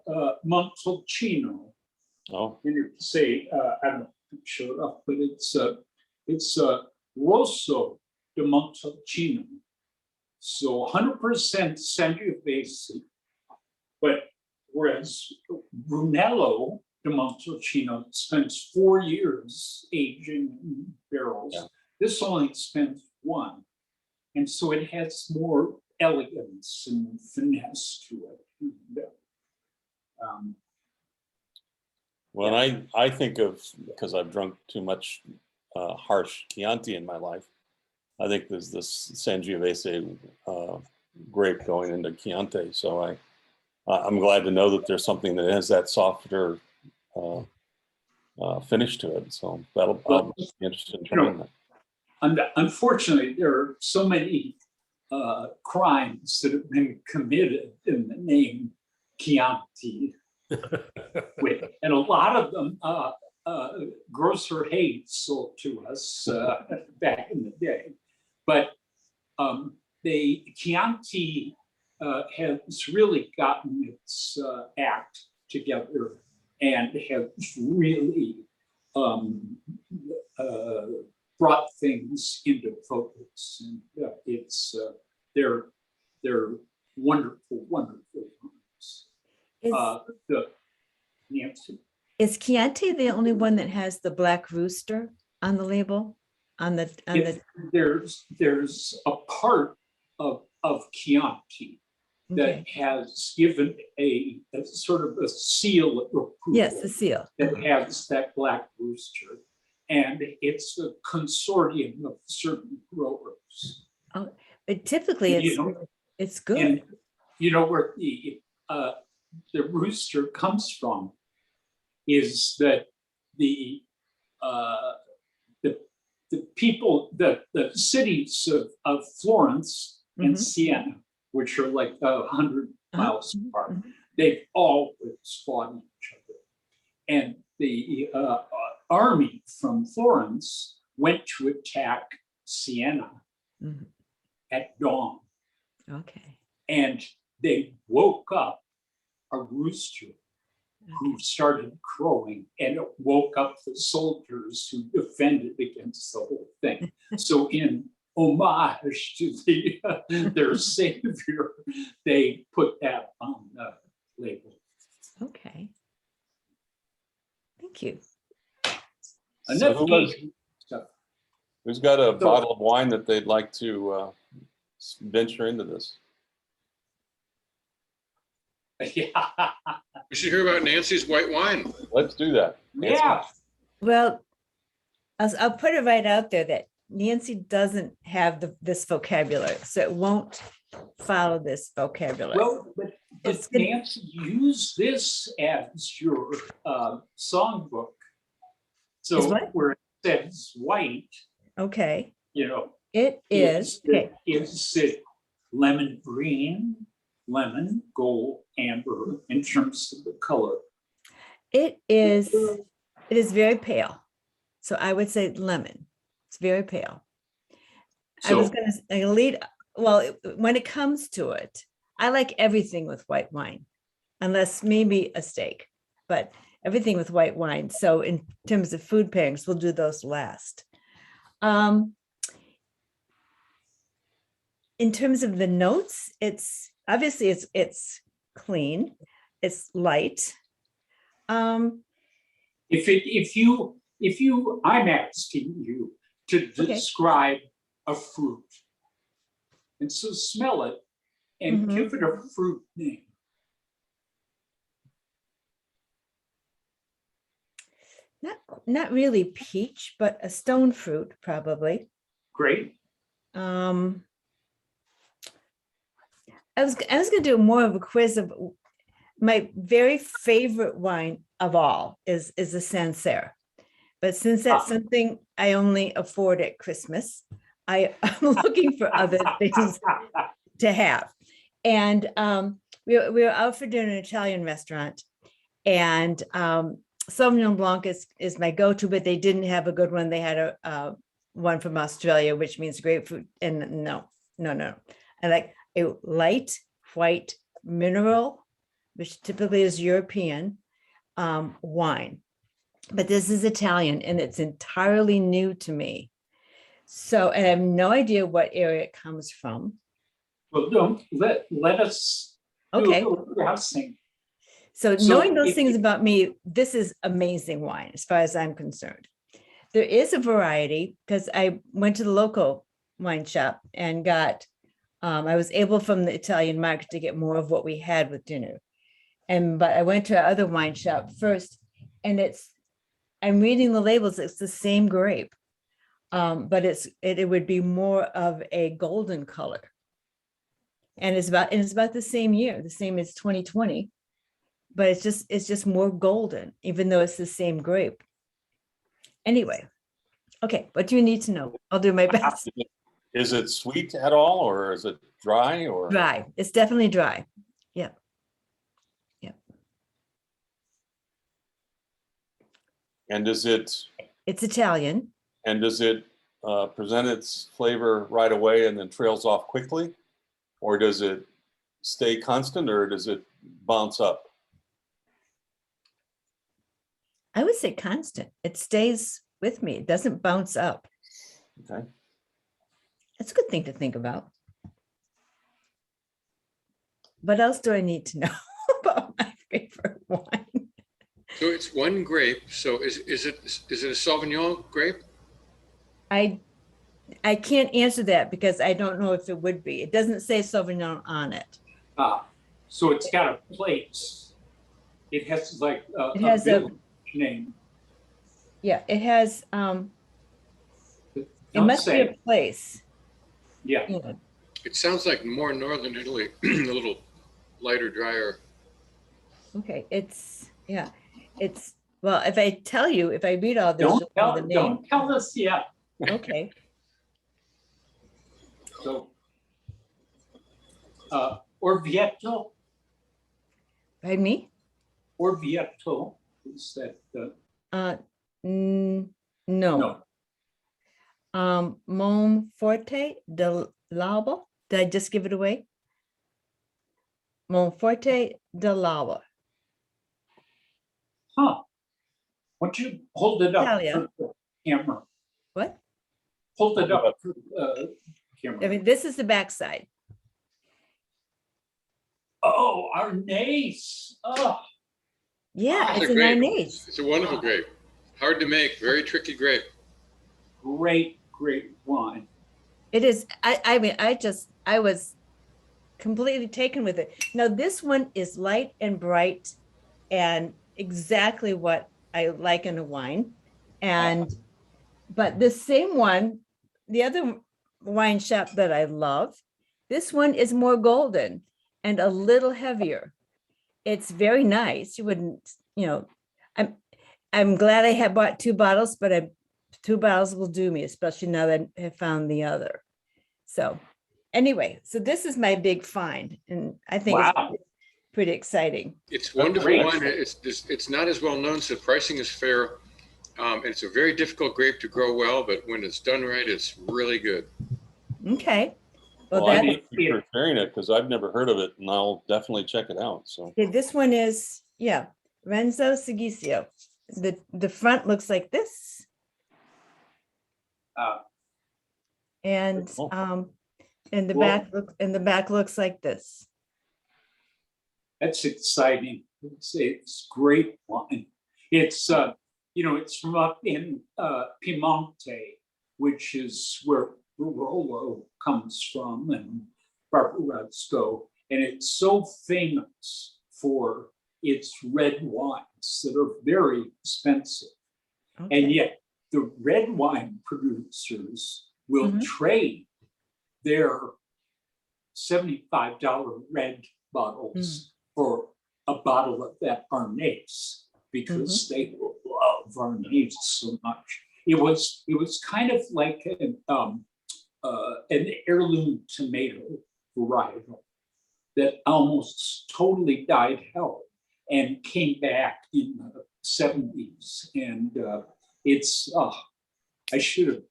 Montalcino. Oh, And you say I don't show it up, but it's Rosso de Montalcino. So 100% Sangiovese, but whereas Brunello de Montalcino spends 4 years aging in barrels, this only spends 1. And so it has more elegance and finesse to it. well, I think of, because I've drunk too much harsh Chianti in my life, I think there's this Sangiovese grape going into Chianti. So I'm glad to know that there's something that has that softer finish to it. So I'll be interested in trying that. Unfortunately, there are so many crimes that have been committed in the name Chianti. And a lot of them Grocer Hayes sold to us back in the day. But the Chianti has really gotten its act together and has really brought things into focus. And it's they're wonderful, wonderful wines. Nancy? Is Chianti the only one that has the black rooster on the label? There's a part of Chianti that has given a sort of a seal of approval. Yes, the seal. That has that black rooster. And it's a consortium of certain growers. Oh, but typically it's good. And you know where the rooster comes from is that the people, the cities of Florence and Siena, which are like 100 miles apart, they've always fought each other. And the army from Florence went to attack Siena at dawn. Okay. And they woke up a rooster who started crowing, and it woke up the soldiers who defended against the whole thing. So in homage to their savior, they put that on the label. Okay. Thank you. So who's got a bottle of wine that they'd like to venture into this? Yeah. We should hear about Nancy's white wine. Let's do that. Nancy. Yeah. Well, I'll put it right out there that Nancy doesn't have this vocabulary, so it won't follow this vocabulary. Well, It's But good. Nancy, use this as your songbook. Is So what? where it says white, Okay, you know, it is, okay, is it lemon green, lemon, gold, amber in terms of the color? it is very pale. So I would say lemon. It's very pale. I was So gonna lead, well, when it comes to it, I like everything with white wine, unless maybe a steak, but everything with white wine. So in terms of food pairings, we'll do those last. In terms of the notes, it's obviously it's clean, it's light. if you, I'm asking you to Okay. describe a fruit. And so smell it and Mhm. give it a fruit name. Not really peach, but a stone fruit probably. Great. I was gonna do more of a quiz of my very favorite wine of all is the Sancerre. But since that's something I only afford at Christmas, I'm looking for other things to have. And we were out for dinner in an Italian restaurant, and Sauvignon Blanc is my go-to, but they didn't have a good one. They had a one from Australia, which means grapefruit. And no. I like a light white mineral, which typically is European wine. But this is Italian and it's entirely new to me. So, and I have no idea what area it comes from. Well, don't let us Okay. do a little browsing. So So knowing those if- things about me, this is amazing wine as far as I'm concerned. There is a variety because I went to the local wine shop and got, I was able from the Italian market to get more of what we had with dinner. But I went to our other wine shop first and I'm reading the labels, it's the same grape. But it would be more of a golden color. And it's about the same year, the same as 2020. But it's just more golden, even though it's the same grape. Anyway, okay, what do you need to know? I'll do my best. Is it sweet at all, or is it dry, or? Dry, it's definitely dry. Yeah. And does it It's Italian. present its flavor right away and then trails off quickly? Or does it stay constant, or does it bounce up? I would say constant. It stays with me. It doesn't bounce up. Okay. That's a good thing to think about. What else do I need to know about my favorite wine? So it's one grape. So is it a Sauvignon grape? I can't answer that because I don't know if it would be. It doesn't say Sauvignon on it. So it's got a place. It has like It has a village name. Yeah, it has it Don't must be say. a place. Yeah. Yeah. It sounds like more northern Italy, a little lighter, drier. Okay, it's well, if I tell you, if I read all this, you'll know the name. Don't tell us yet. Okay, So Orvieto, pardon me? Orvieto, is that No. no. Monforte del Lago. Did I just give it away? Monforte del Lago. Huh. Why don't you hold it up Italia. for the camera? What? Hold it up for the I camera. mean, this is the backside. Oh, Arnaise. Oh, Yeah, It's it's a an grape. anise. It's a wonderful grape. Hard to make, very tricky grape. great wine. It is. I mean, I was completely taken with it. Now, this one is light and bright and exactly what I like in a wine. But the same one, the other wine shop that I love, this one is more golden. and a little heavier. It's very nice. You wouldn't, I'm glad I had bought 2 bottles, but 2 bottles will do me, especially now that I have found the other. So anyway, so this is my big find, and I think Wow. it's pretty exciting. It's wonderful Great. wine. It's not as well known, so pricing is fair. And it's a very difficult grape to grow well, but when it's done right, it's really good. Okay. Well, Well, I that, thank you for sharing it because I've never heard of it, and I'll definitely check it out. So okay, this one is, yeah, Renzo Sigisio. The front looks like this. And cool. in the Well- back looks like this. That's exciting. It's great wine. It's, it's from up in Piemonte, which is where Barolo comes from, and Barbaresco. And it's so famous for its red wines that are very expensive. Okay. And yet the red wine producers will Mhm. trade their $75 red bottles for a bottle of that Arnaise because they love Arnaise so much. It was kind of like an heirloom tomato varietal that almost totally died out and came back in the 70s. And it's, I should have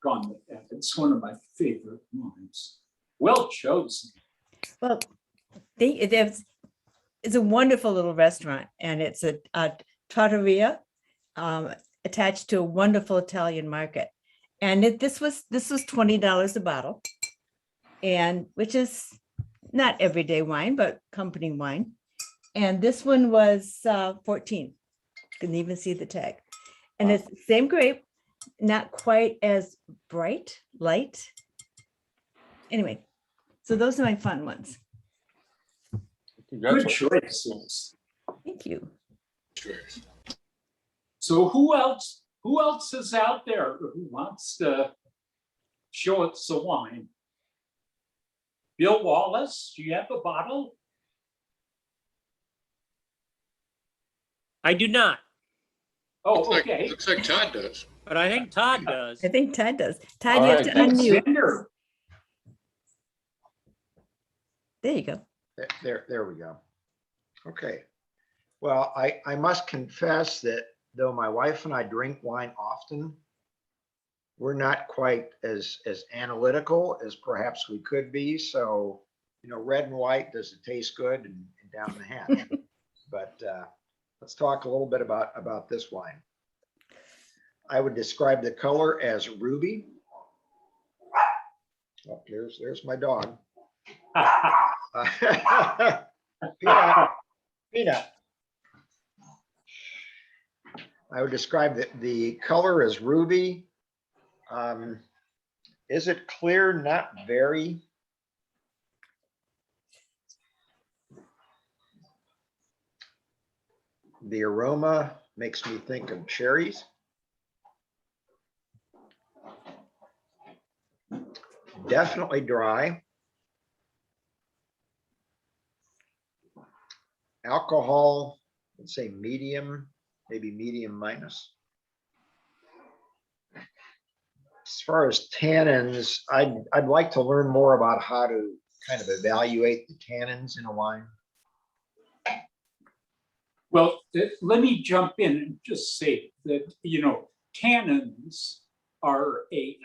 gone with that. It's one of my favorite wines. Well chosen. Well, it's a wonderful little restaurant, and it's a trattoria attached to a wonderful Italian market. And this was $20 a bottle, and which is not everyday wine, but company wine. And this one was 14. Couldn't even see the tag. And it's the same grape, not quite as bright, light. Anyway, so those are my fun ones. Good choices. Thank you. Cheers. So who else is out there who wants to show us the wine? Bill Wallace, do you have a bottle? I do not, Oh, Looks like- okay. Looks like Todd does. but I think Todd does. I think Todd does. Todd, All you have right, to thanks. unmute. Xander. There you go. There we go. Okay. Well, I must confess that though my wife and I drink wine often, we're not quite as analytical as perhaps we could be. So, red and white, does it taste good and down the hatch? But let's talk a little bit about this wine. I would describe the color as ruby. Oh, there's my dog. Peanut. I would describe the color as ruby. Is it clear? Not very. The aroma makes me think of cherries. Definitely dry. Alcohol, let's say medium, maybe medium minus. As far as tannins, I'd like to learn more about how to kind of evaluate the tannins in a wine. Well, let me jump in and just say that, tannins are a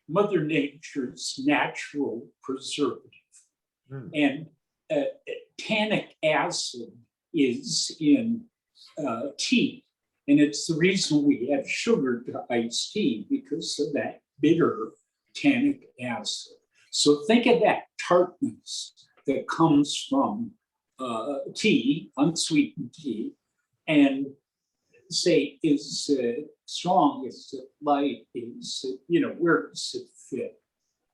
Mother Nature's natural preservative. And tannic acid is in tea. And it's the reason we have sugar to iced tea, because of that bitter tannic acid. So think of that tartness that comes from tea, unsweetened tea, and say, is it strong, is it light, is it, where does it fit?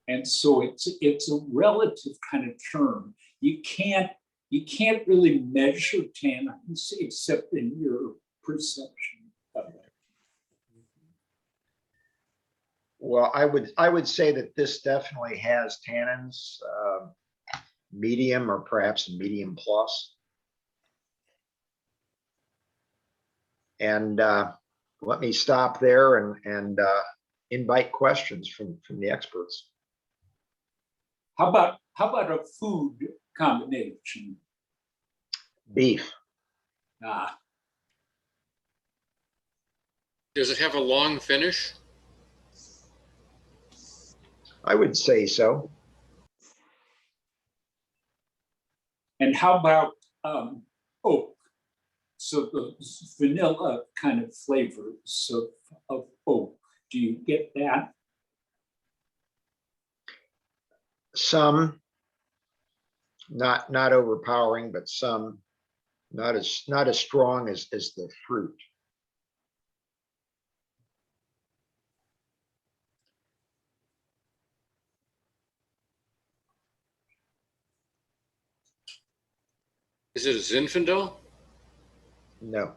And so it's a relative kind of term. You can't really measure tannins except in your perception of it. Well, I would say that this definitely has tannins. medium or perhaps a medium plus. And let me stop there and invite questions from the experts. How about a food combination? Beef. Ah, Does it have a long finish? I would say so. and how about oak? So the vanilla kind of flavors of oak. Do you get that? Some, not overpowering, but some, not as strong as the fruit. Is it a Zinfandel? No.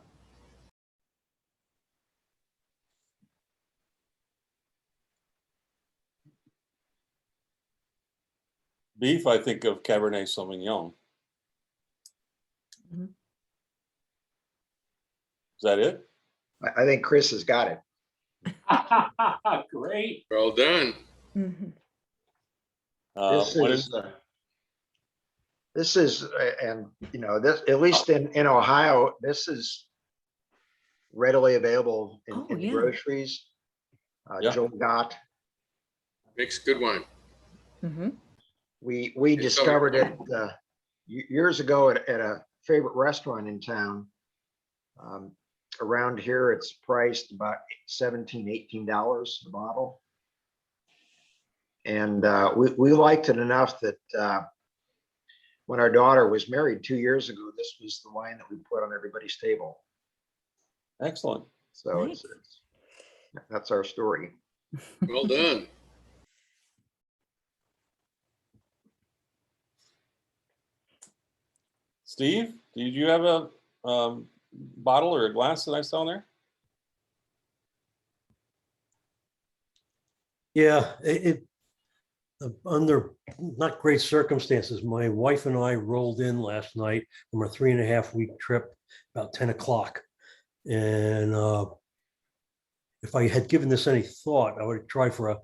Beef, I think of Cabernet Sauvignon. Mhm. Is that it? I think Chris has got it. Great. Well done. Mhm. This is, and you know, this, at least in Ohio, this is readily available Oh, in yeah. groceries. Yeah. Joel got. Makes good wine. Mhm. We It's discovered so- it years ago at a favorite restaurant in town. Around here, it's priced about $17, $18 a bottle. And we liked it enough that when our daughter was married 2 years ago, this was the wine that we put on everybody's table. Excellent. So Nice. that's our story. Well done. Steve, did you have a bottle or a glass that I saw in there? Yeah, under not great circumstances, my wife and I rolled in last night from a 3.5-week trip about 10 o'clock. And if I had given this any thought, I would try for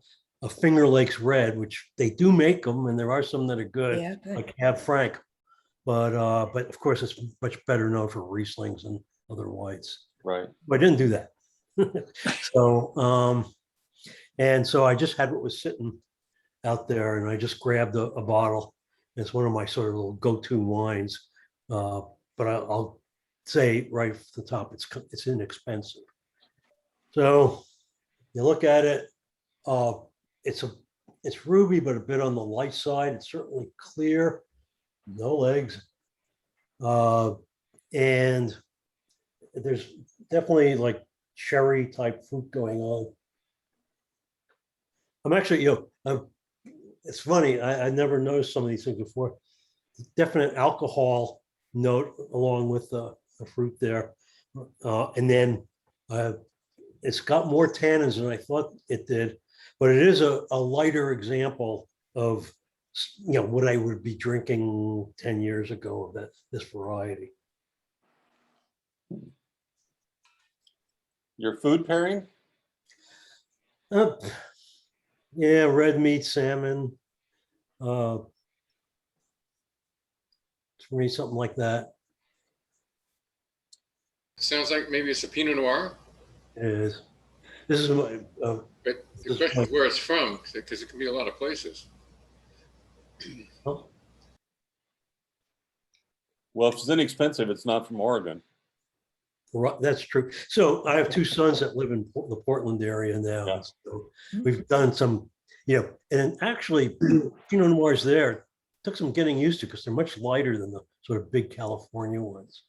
a Finger Lakes Red, which they do make them, and there are some that are good, Yeah, good. like Cab Franc. But of course, it's much better known for Rieslings and other whites. Right. But I didn't do that. So, and so I just had what was sitting out there, and I just grabbed a bottle. It's one of my sort of little go-to wines. But I'll say right off the top, it's inexpensive. So you look at it, it's ruby, but a bit on the light side. It's certainly clear, no legs, and there's definitely like cherry type fruit going on. I'm actually, it's funny. I never noticed some of these things before. Definite alcohol note along with the fruit there, and then it's got more tannins than I thought it did, but it is a lighter example of what I would be drinking 10 years ago of this variety. Your food pairing? Yeah, red meat, salmon, for me, something like that. Sounds like maybe it's a Pinot Noir, It is. This is my. but the question is where it's from, because it can be a lot of places. Oh, Well, if it's inexpensive, it's not from Oregon. that's true. So I have two sons that live in the Portland area now. Yeah. So we've done some, and actually Pinot Noirs there took some getting used to because they're much lighter than the sort of big California ones.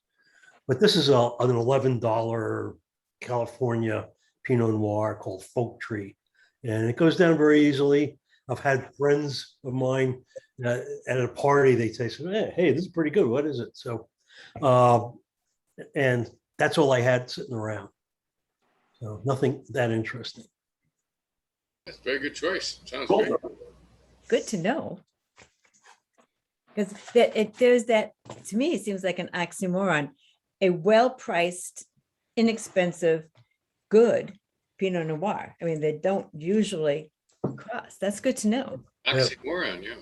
But this is an $11 California Pinot Noir called Folk Tree, and it goes down very easily. I've had friends of mine at a party, they say, hey, this is pretty good. What is it? So, and that's all I had sitting around. So nothing that interesting. That's a very good choice. Sounds Cool. great. Good to know. Because there's that, to me, it seems like an oxymoron. A well-priced, inexpensive, good Pinot Noir. I mean, they don't usually cost. That's good to know. Oxymoron, yeah.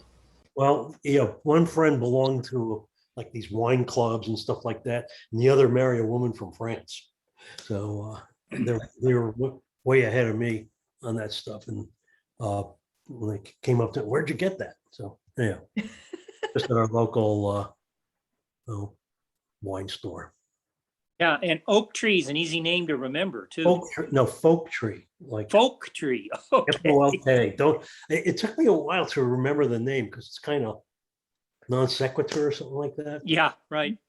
Well, one friend belonged to like these wine clubs and stuff like that, and the other married a woman from France. So they were way ahead of me on that stuff. And when they came up to, where'd you get that? So yeah, just at our local wine store. Yeah, and oak tree is an easy name to remember too. Folk tree, like Folk tree. Okay. FOLK. It took me a while to remember the name because it's kind of non sequitur or something like that. Yeah, right.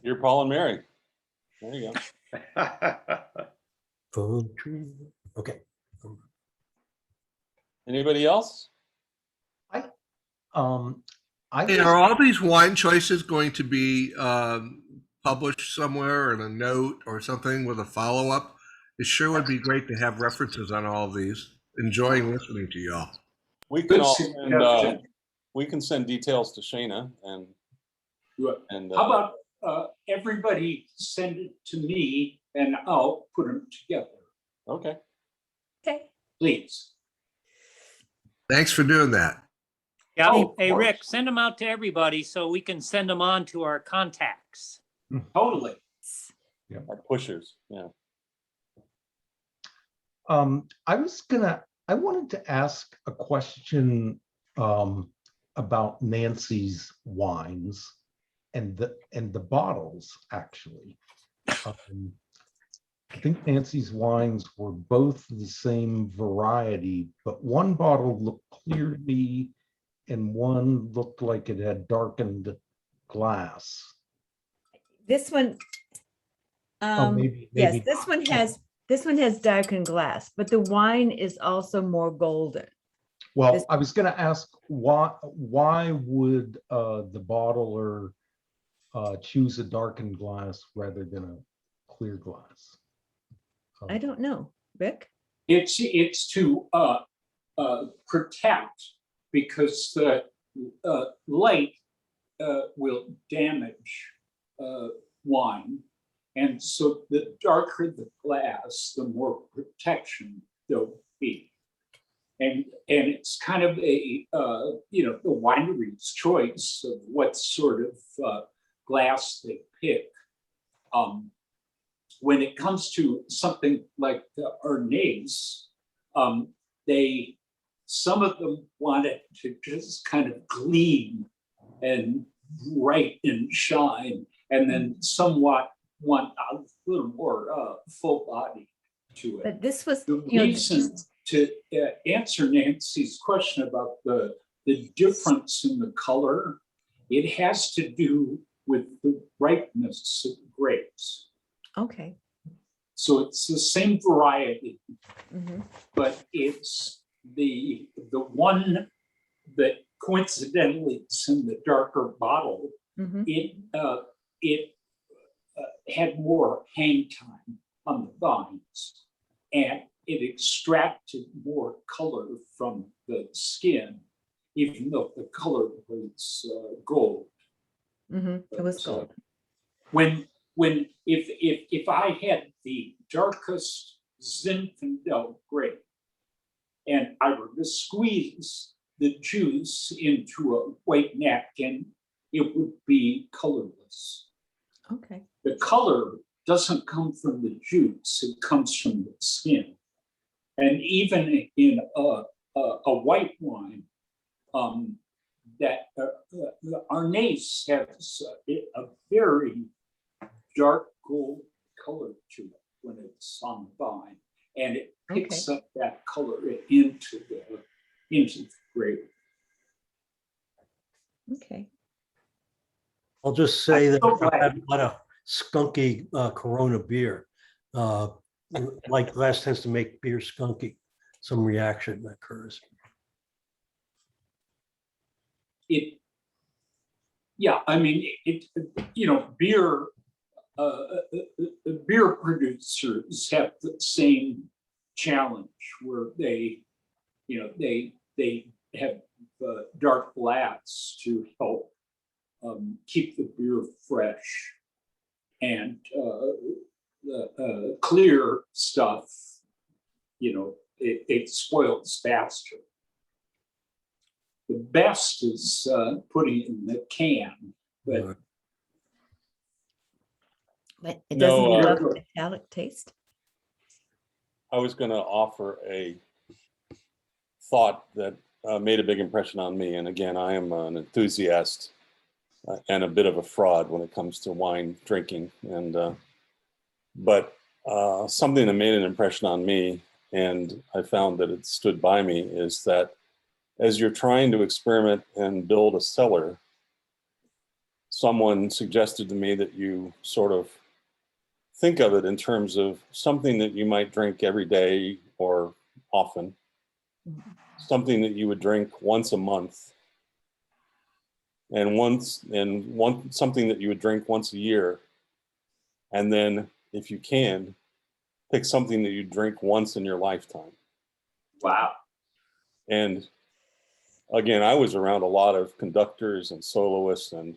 You're Paul and Mary. There you go. Folk tree. Okay. Anybody else? Are all these wine choices going to be published somewhere in a note or something with a follow-up? It sure would be great to have references on all of these. Enjoying listening to y'all. We can all send, we can send details to Shana and how about everybody send it to me and I'll put them together. Okay. Okay. Please. Thanks for doing that. Yeah. Oh, Hey, of course. Rick, send them out to everybody so we can send them on to our contacts. Totally. Our pushers. Yeah. I wanted to ask a question about Nancy's wines and the bottles, actually. I think Nancy's wines were both the same variety, but one bottle looked clear to me and one looked like it had darkened glass. This one, Maybe. yes, this one has darkened glass, but the wine is also more golden. Well, I was going to ask why would the bottler choose a darkened glass rather than a clear glass? I don't know, Rick. It's to protect, because the light will damage wine, and so the darker the glass, the more protection there'll be. And it's kind of a the winery's choice of what sort of glass they pick. When it comes to something like the Arnaise, some of them want it to just kind of gleam and bright and shine, and then somewhat want a little more full body to it. But this was the reason to answer Nancy's question about the difference in the color. It has to do with the ripeness of grapes. Okay. So it's the same variety, Mm-hmm. but it's the one that coincidentally is in the darker bottle. Mm-hmm. It had more hang time on the vines, and it extracted more color from the skin, even though the color was gold. Mm-hmm. It was gold. If I had the darkest Zinfandel grape and I were to squeeze the juice into a white napkin, it would be colorless. Okay. The color doesn't come from the juice, it comes from the skin. And even in a white wine, that the Arnaise has a very dark gold color to it when it's on the vine, and it picks up that color into the grape. Okay. I'll just say that I've had a lot of skunky Corona beer. Light glass tends to make beer skunky. Some reaction that occurs. Beer producers have the same challenge where they have dark blacks to help keep the beer fresh, and the clear stuff, it spoils faster. The best is putting it in the can, but But it No, doesn't give uh, up metallic taste. I was going to offer a thought that made a big impression on me. And again, I am an enthusiast and a bit of a fraud when it comes to wine drinking. And but something that made an impression on me, and I found that it stood by me, is that as you're trying to experiment and build a cellar, someone suggested to me that you sort of think of it in terms of something that you might drink every day or often, something that you would drink once a month, and something that you would drink once a year, and then if you can, pick something that you drink once in your lifetime. wow. And again, I was around a lot of conductors and soloists and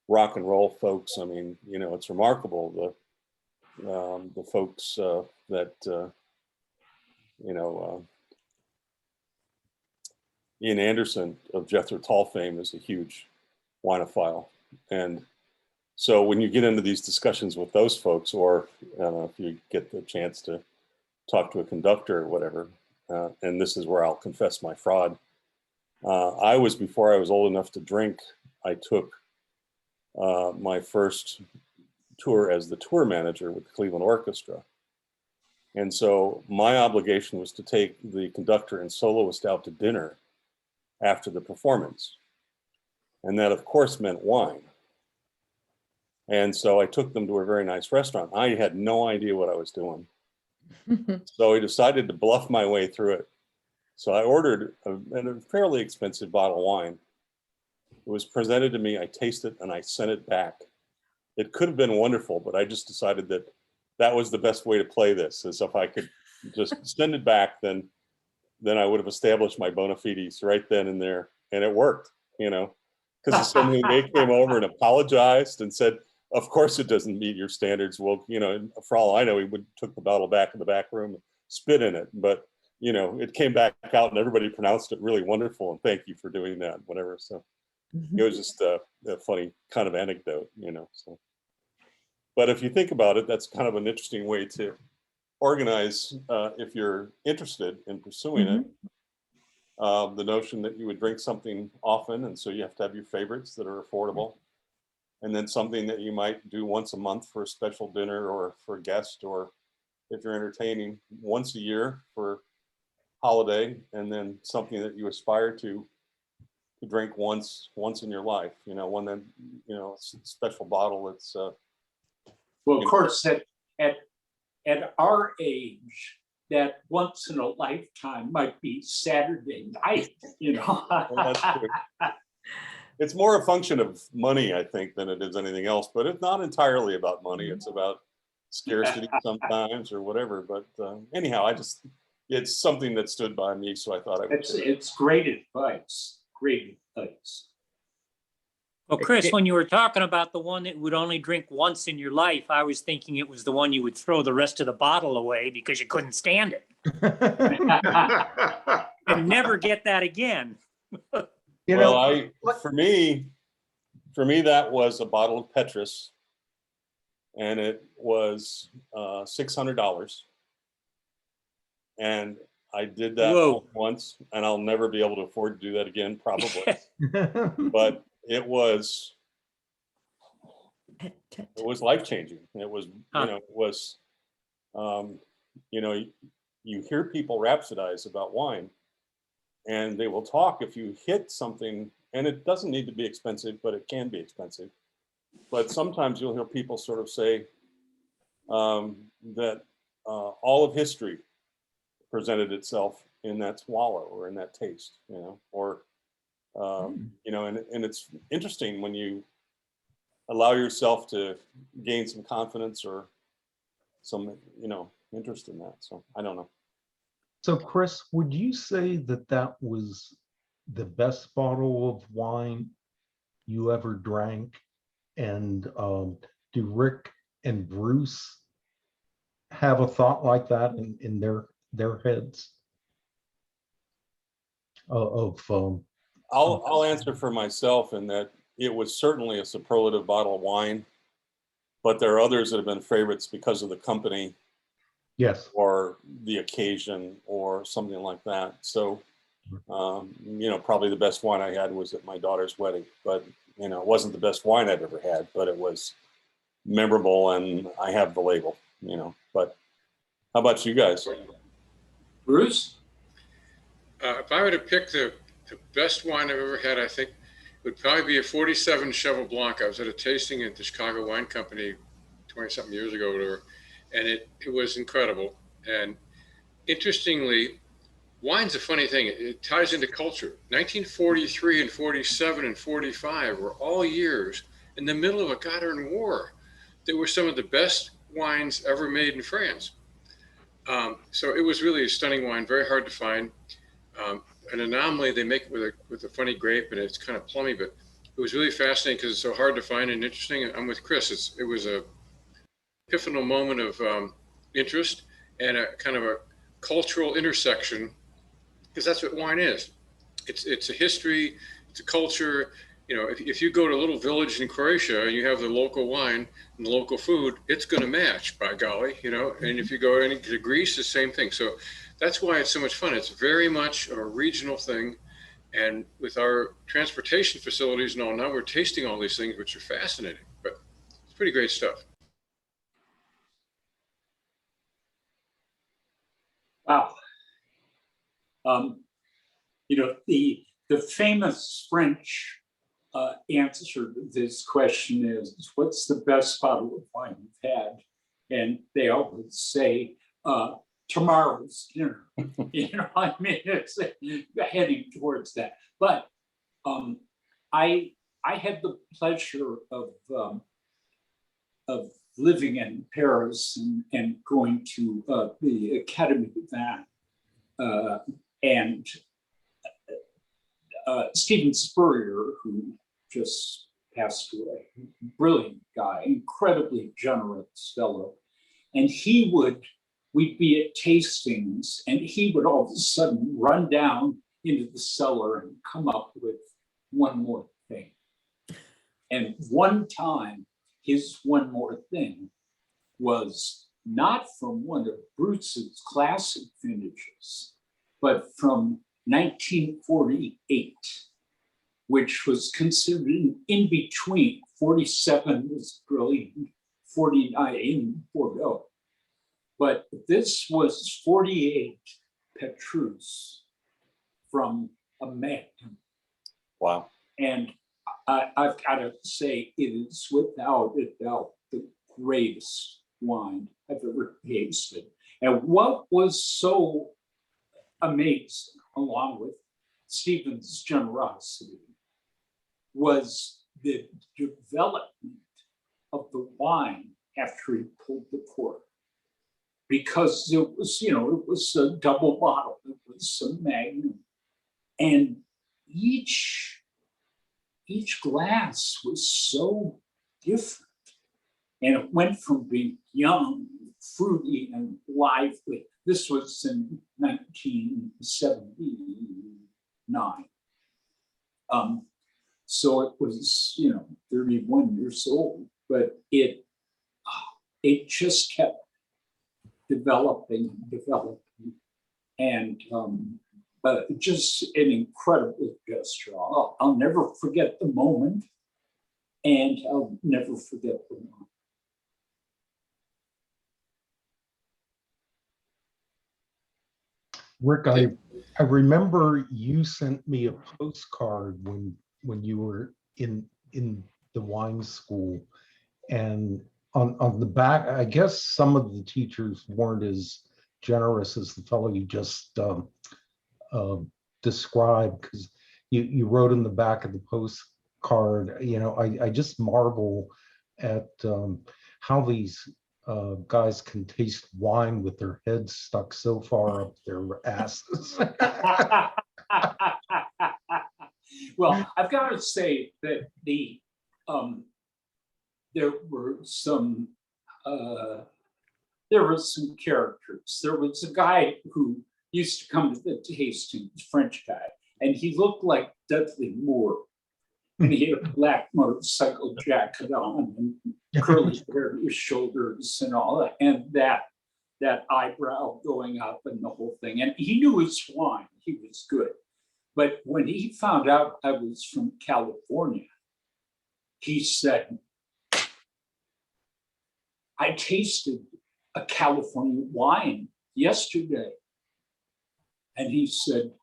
rock and roll folks. I mean, it's remarkable the folks that Ian Anderson of Jethro Tull fame is a huge winophile. And so when you get into these discussions with those folks, or I don't know if you get the chance to talk to a conductor or whatever, and this is where I'll confess my fraud. Before I was old enough to drink, I took my first tour as the tour manager with the Cleveland Orchestra. And so my obligation was to take the conductor and soloist out to dinner after the performance. And that, of course, meant wine. And so I took them to a very nice restaurant. I had no idea what I was doing. So I decided to bluff my way through it. So I ordered a fairly expensive bottle of wine. It was presented to me, I tasted it, and I sent it back. It could have been wonderful, but I just decided that was the best way to play this, is if I could just send it back, then I would have established my bona fides right then and there. And it worked, because the sommelier came over and apologized and said, of course it doesn't meet your standards. Well, for all I know, he took the bottle back in the back room and spit in it. But, it came back out and everybody pronounced it really wonderful. And thank you for doing that, whatever. So it was just a funny kind of anecdote, so. But if you think about it, that's kind of an interesting way to organize, if you're interested in pursuing it, the notion that you would drink something often, and so you have to have your favorites that are affordable, and then something that you might do once a month for a special dinner or for a guest, or if you're entertaining once a year for holiday, and then something that you aspire to drink once in your life, one that, special bottle that's Well, of course, at our age, that once in a lifetime might be Saturday night, Well, that's true. It's more a function of money, I think, than it is anything else. But it's not entirely about money. It's about scarcity sometimes or whatever. But anyhow, it's something that stood by me, so I thought I would. It's great advice. Great advice. Well, Chris, when you were talking about the one that you would only drink once in your life, I was thinking it was the one you would throw the rest of the bottle away because you couldn't stand it and never get that again. For me, that was a bottle of Petrus, and it was $600. And I did that once, and I'll never be able to afford to do that again, probably. But it was life-changing. It was, you hear people rhapsodize about wine, and they will talk if you hit something, and it doesn't need to be expensive, but it can be expensive. But sometimes you'll hear people sort of say that all of history presented itself in that swallow or in that taste, and it's interesting when you allow yourself to gain some confidence or some, interest in that. So I don't know. So Chris, would you say that was the best bottle of wine you ever drank? And do Rick and Bruce have a thought like that in their heads? I'll answer for myself in that it was certainly a superlative bottle of wine, but there are others that have been favorites because of the company, yes, or the occasion or something like that. So, probably the best wine I had was at my daughter's wedding, but it wasn't the best wine I've ever had, but it was memorable and I have the label, but how about you guys? Bruce? If I were to pick the best wine I've ever had, I think it would probably be a 47 Cheval Blanc. I was at a tasting at the Chicago Wine Company 20-something years ago, or whatever, and it was incredible. And interestingly, wine's a funny thing. It ties into culture. 1943 and 47 and 45 were all years in the middle of a goddamn war. They were some of the best wines ever made in France. So it was really a stunning wine, very hard to find. An anomaly, they make it with a funny grape, and it's kind of plummy, but it was really fascinating because it's so hard to find and interesting. I'm with Chris. It was a epiphanal moment of interest and a kind of a cultural intersection, because that's what wine is. It's a history, it's a culture. If you go to a little village in Croatia and you have the local wine and the local food, it's going to match, by golly, and if you go into Greece, the same thing. So that's why it's so much fun. It's very much a regional thing. And with our transportation facilities and all, now we're tasting all these things, which are fascinating, but it's pretty great stuff. Wow. The famous French answer to this question is, what's the best bottle of wine you've had? And they always say, tomorrow's dinner. It's heading towards that. But I had the pleasure of living in Paris and going to the Academy of Vin, and Stephen Spurrier, who just passed away, brilliant guy, incredibly generous fellow, and we'd be at tastings, and he would all of a sudden run down into the cellar and come up with one more thing. And one time, his one more thing was not from one of Bruce's classic vintages, but from 1948, which was considered in between. 47 was brilliant, 49 in Bordeaux. But this was 48 Petrus from a Magnum. Wow. And I've got to say, it is without a doubt the greatest wine I've ever tasted. And what was so amazing, along with Stephen's generosity, was the development of the wine after he pulled the cork. Because it was a double bottle, it was a Magnum. And each glass was so different. And it went from being young, fruity, and lively. This was in 1979. So it was, 31 years old, but it just kept developing, and but just an incredible gesture. I'll never forget the moment, and I'll never forget the moment. Rick, I remember you sent me a postcard when you were in the wine school, and on the back, I guess some of the teachers weren't as generous as the fellow you just described, because you wrote in the back of the postcard, I just marvel at how these guys can taste wine with their heads stuck so far up their asses. Well, I've got to say that there were some characters. There was a guy who used to come to the tasting, a French guy, and he looked like Dudley Moore. And he had a black motorcycle jacket on and curly hair to his shoulders and all that, and that eyebrow going up and the whole thing. And he knew his wine, he was good. But when he found out I was from California, he said, I tasted a California wine yesterday. And he said,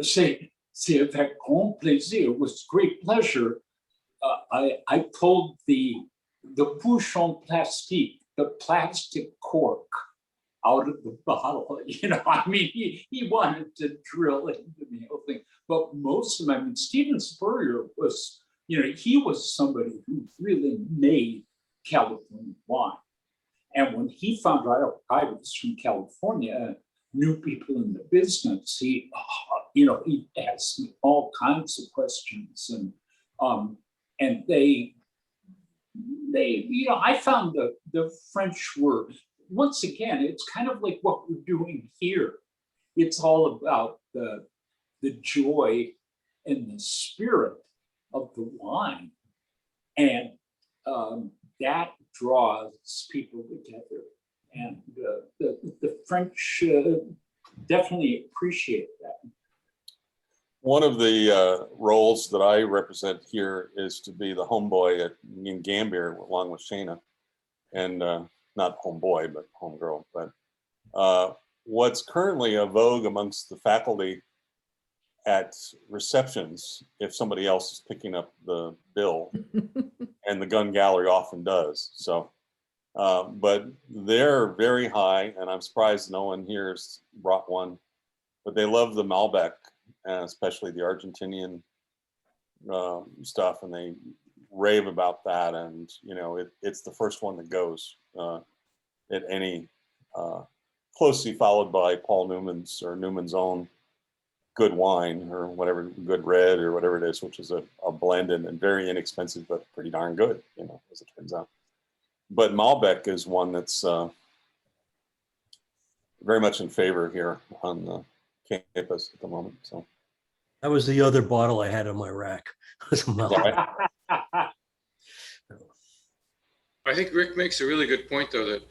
c'est avec grand plaisir, it was great pleasure. I pulled the bouchon plastique, the plastic cork out of the bottle. You know, I mean, he wanted to drill into the whole thing. But most of them, I mean, Steven Spurrier was, you know, he was somebody who really made California wine. And when he found out I was from California, knew people in the business, he, you know, he asked me all kinds of questions, and they, you know, I found the French word. Once again, it's kind of like what we're doing here. It's all about the joy and the spirit of the wine, and that draws people together. And the French definitely appreciate that. One of the roles that I represent here is to be the homeboy in Gambier along with Shana, and not homeboy, but homegirl. But what's currently a vogue amongst the faculty at receptions, if somebody else is picking up the bill, and the gun gallery often does. So, but they're very high, and I'm surprised no one here has brought one, but they love the Malbec, and especially the Argentinian stuff, and they rave about that. And, you know, it's the first one that goes at any, closely followed by Paul Newman's or Newman's Own good wine, or whatever, good red or whatever it is, which is a blended and very inexpensive, but pretty darn good, you know, as it turns out. But Malbec is one that's very much in favor here on the campus at the moment. So That was the other bottle I had on my rack. I think Rick makes a really good point, though, that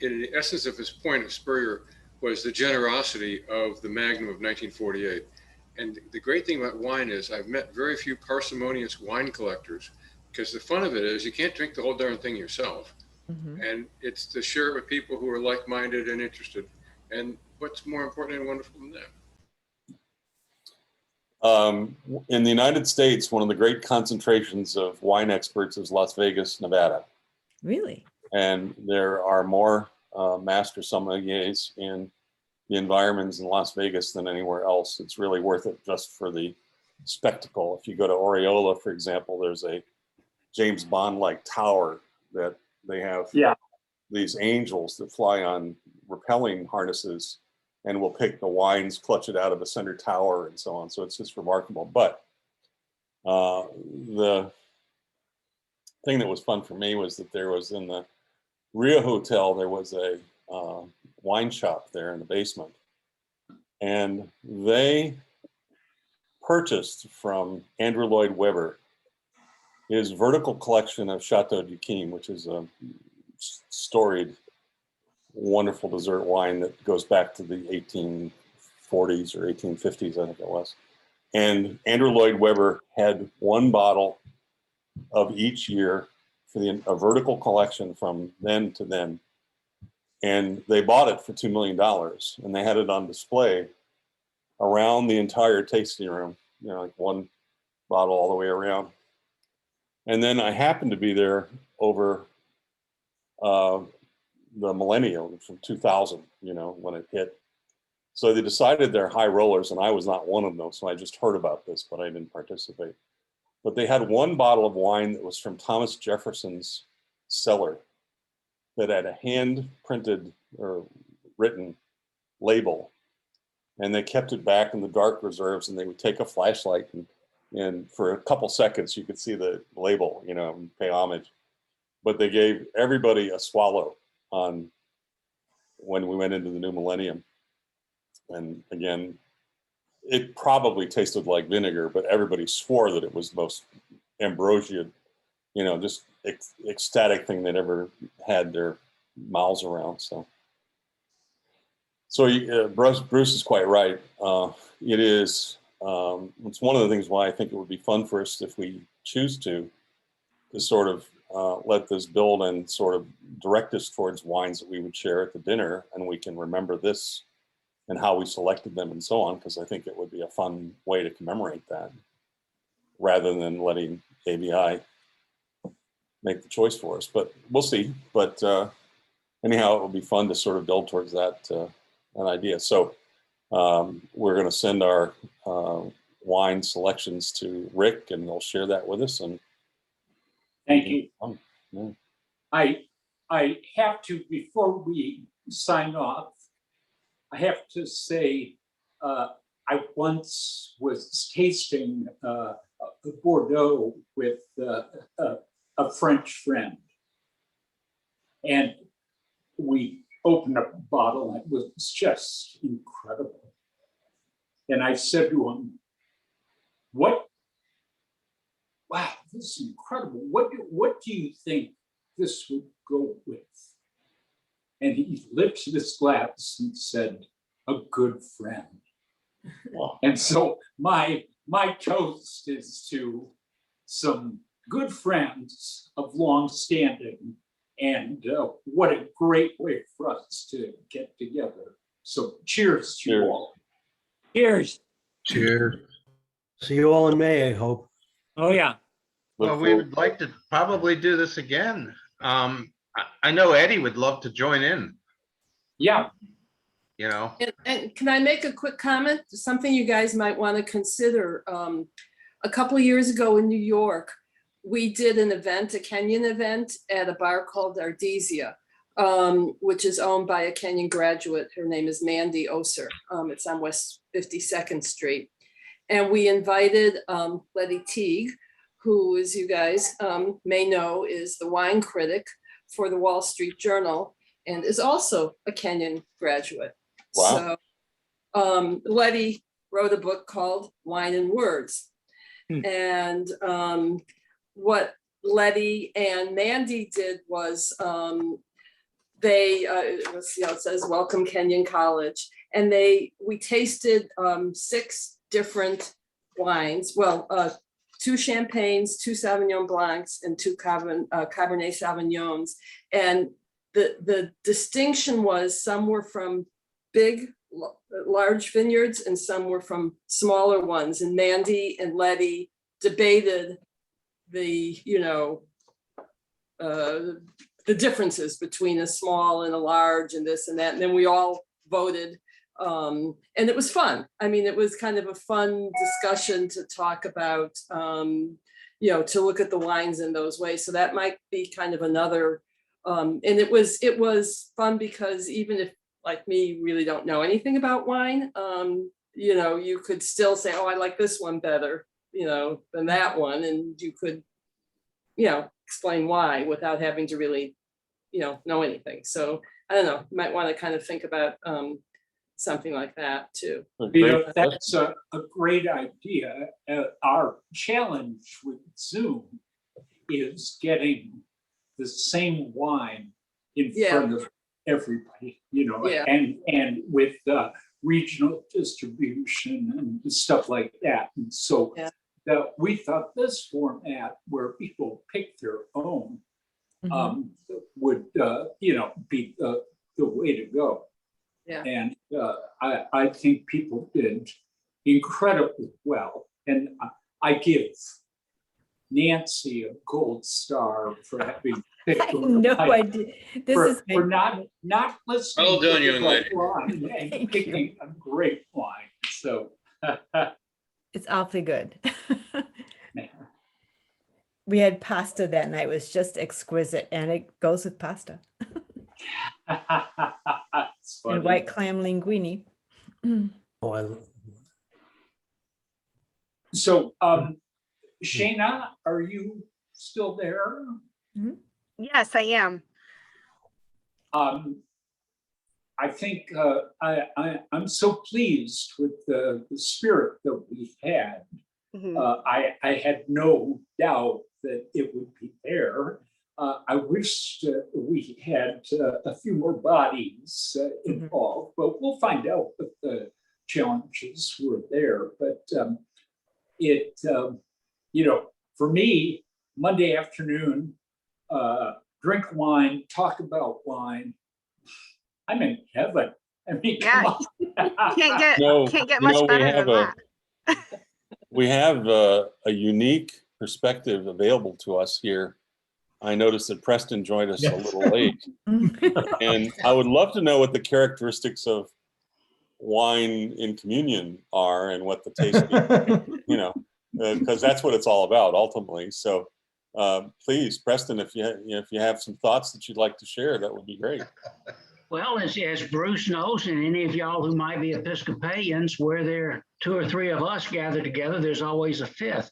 in the essence of his point of Spurrier was the generosity of the Magnum of 1948. And the great thing about wine is I've met very few parsimonious wine collectors, because the fun of it is you can't drink the whole darn thing yourself. Mm-hmm. And it's to share it with people who are like-minded and interested. And what's more important and wonderful than that? In the United States, one of the great concentrations of wine experts is Las Vegas, Nevada. Really? And there are more master sommeliers in the environments in Las Vegas than anywhere else. It's really worth it just for the spectacle. If you go to Oriola, for example, there's a James Bond-like tower that they have these angels that fly on rappelling harnesses and will pick the wines, clutch it out of the center tower, and so on. So it's just remarkable. But the thing that was fun for me was that there was in the Rio Hotel, there was a wine shop there in the basement. And they purchased from Andrew Lloyd Webber his vertical collection of Chateau d'Yquem, which is a storied, wonderful dessert wine that goes back to the 1840s or 1850s, I think it was. And Andrew Lloyd Webber had one bottle of each year for a vertical collection from then to then. And they bought it for $2 million, and they had it on display around the entire tasting room, you know, like one bottle all the way around. And then I happened to be there over the millennium from 2000, you know, when it hit. So they decided they're high rollers, and I was not one of them. So I just heard about this, but I didn't participate. But they had one bottle of wine that was from Thomas Jefferson's cellar that had a hand printed or written label And they kept it back in the dark reserves, and they would take a flashlight and for a couple seconds you could see the label, you know, and pay homage. But they gave everybody a swallow on when we went into the new millennium. And again, it probably tasted like vinegar, but everybody swore that it was the most ambrosia, you know, just ecstatic thing they'd ever had their mouths around. So Bruce is quite right. It is, it's one of the things why I think it would be fun for us, if we choose to sort of let this build and sort of direct us towards wines that we would share at the dinner, and we can remember this and how we selected them and so on, because I think it would be a fun way to commemorate that, rather than letting ABI make the choice for us. But we'll see. But anyhow, it will be fun to sort of build towards that an idea. So we're going to send our wine selections to Rick, and he'll share that with us. And thank you. Yeah. I have to, before we sign off, I have to say, I once was tasting Bordeaux with a French friend, and we opened up a bottle, and it was just incredible. And I said to him, wow, this is incredible. What do you think this would go with? And he lifted his glass and said, a good friend. Wow. And so my toast is to some good friends of long standing, and what a great way for us to get together. So cheers to you all. Cheers. Cheers. See you all in May, I hope. Oh, yeah. Well, we would like to probably do this again. I know Eddie would love to join in, Yeah. you know. And can I make a quick comment? Something you guys might want to consider. A couple of years ago in New York, we did an event, a Kenyan event, at a bar called Ardesia, which is owned by a Kenyan graduate. Her name is Mandy Oser. It's on West 52nd Street. And we invited Letty Teague, who, as you guys may know, is the wine critic for the Wall Street Journal and is also a Kenyan graduate. Wow. So Letty wrote a book called Wine and Words. Hmm. And what Letty and Mandy did was they, let's see how it says, Welcome Kenyan College. And we tasted 6 different wines. Well, 2 champagnes, 2 Sauvignon Blancs, and 2 Cabernet Sauvignons. And the distinction was some were from big, large vineyards and some were from smaller ones. And Mandy and Letty debated the differences between a small and a large and this and that. And then we all voted. And it was fun. I mean, it was kind of a fun discussion to talk about, to look at the wines in those ways. So that might be kind of another, and it was fun because even if, like me, you really don't know anything about wine, you could still say, oh, I like this one better, than that one. And you could, explain why without having to really, know anything. So I don't know, you might want to kind of think about, something like that too. That's a great idea. Our challenge with Zoom is getting the same wine in front of everybody, and with regional distribution and stuff like that. And so we thought this format where people pick their own would, be the way to go. Yeah. And I think people did incredibly well. And I give Nancy a gold star for having picked I had no idea. for not listening Well done, to young the lady. wine and picking a great wine. So It's awfully good. We had pasta that night. It was just exquisite, and it goes with pasta. it's funny. And white clam linguine. Oh, So, Shayna, are you still there? Yes, I am. I think I'm so pleased with the spirit that we had. I had no doubt that it would be there. I wish we had a few more bodies involved, but we'll find out what the challenges were there. But for me, Monday afternoon, drink wine, talk about wine. I'm in heaven. I mean, Yeah, come on. can't get much better than that. We have a unique perspective available to us here. I noticed that Preston joined us a little late. And I would love to know what the characteristics of wine in communion are and what the taste is, because that's what it's all about ultimately. So please, Preston, if you have some thoughts that you'd like to share, that would be great. Well, as Bruce knows, and any of y'all who might be Episcopalians, where there are 2 or 3 of us gathered together, there's always a 5th.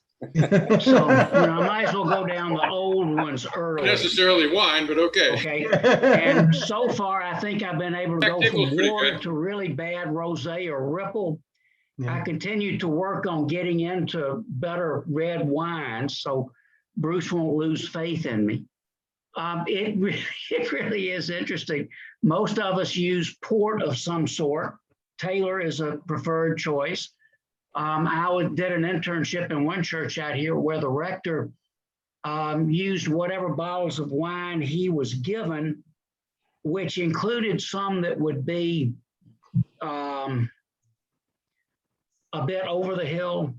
So, I might as well go down the old ones early. Not necessarily wine, but okay. Okay. And so far, I think I've been able to go from water to really bad rosé or ripple. Yeah. I continue to work on getting into better red wines, so Bruce won't lose faith in me. It really is interesting. Most of us use port of some sort. Taylor is a preferred choice. I did an internship in one church out here where the rector used whatever bottles of wine he was given, which included some that would be a bit over the hill.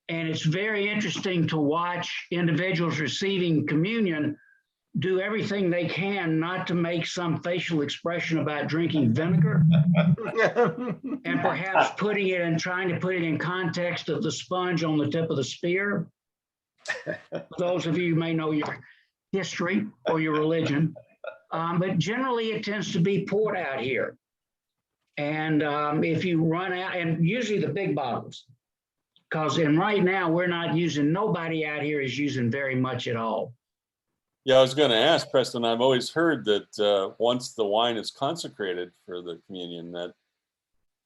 And it's very interesting to watch individuals receiving communion do everything they can not to make some facial expression about drinking vinegar and perhaps trying to put it in context of the sponge on the tip of the spear. Those of you who may know your history or your religion, but generally it tends to be poured out here. And if you run out, and usually the big bottles, because right now we're not using, nobody out here is using very much at all. Yeah, I was going to ask, Preston, I've always heard that once the wine is consecrated for the communion, that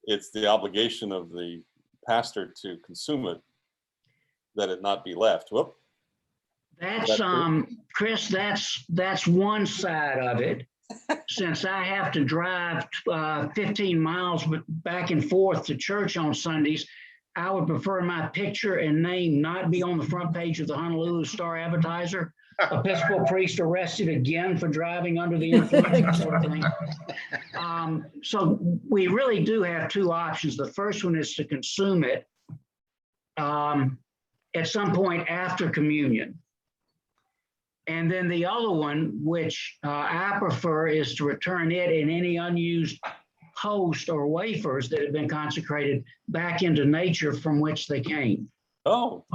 it's the obligation of the pastor to consume it, that it not be left. Whoop. That's, Chris, that's one side of it. Since I have to drive 15 miles back and forth to church on Sundays, I would prefer my picture and name not be on the front page of the Honolulu Star Advertiser. Episcopal priest arrested again for driving under the influence, sort of thing. So we really do have 2 options. The first one is to consume it at some point after communion. And then the other one, which I prefer, is to return it and any unused host or wafers that have been consecrated back into nature from which they came. Oh,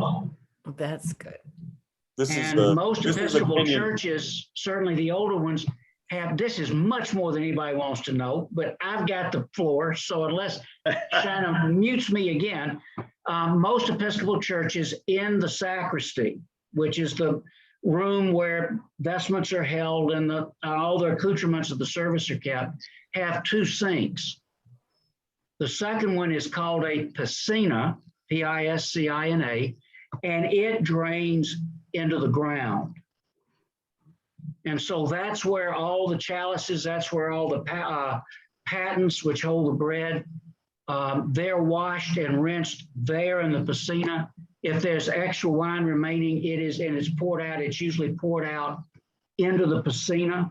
that's good. Most Episcopal churches, certainly the older ones, have, this is much more than anybody wants to know, but I've got the floor, so unless Shannon mutes me again, most Episcopal churches in the sacristy, which is the room where vestments are held and all the accoutrements of the service are kept, have 2 sinks. The second one is called a piscina, P-I-S-C-I-N-A, and it drains into the ground. And so that's where all the chalices, that's where all the patens, which hold the bread, they're washed and rinsed there in the piscina. If there's extra wine remaining, it's poured out, it's usually poured out into the piscina.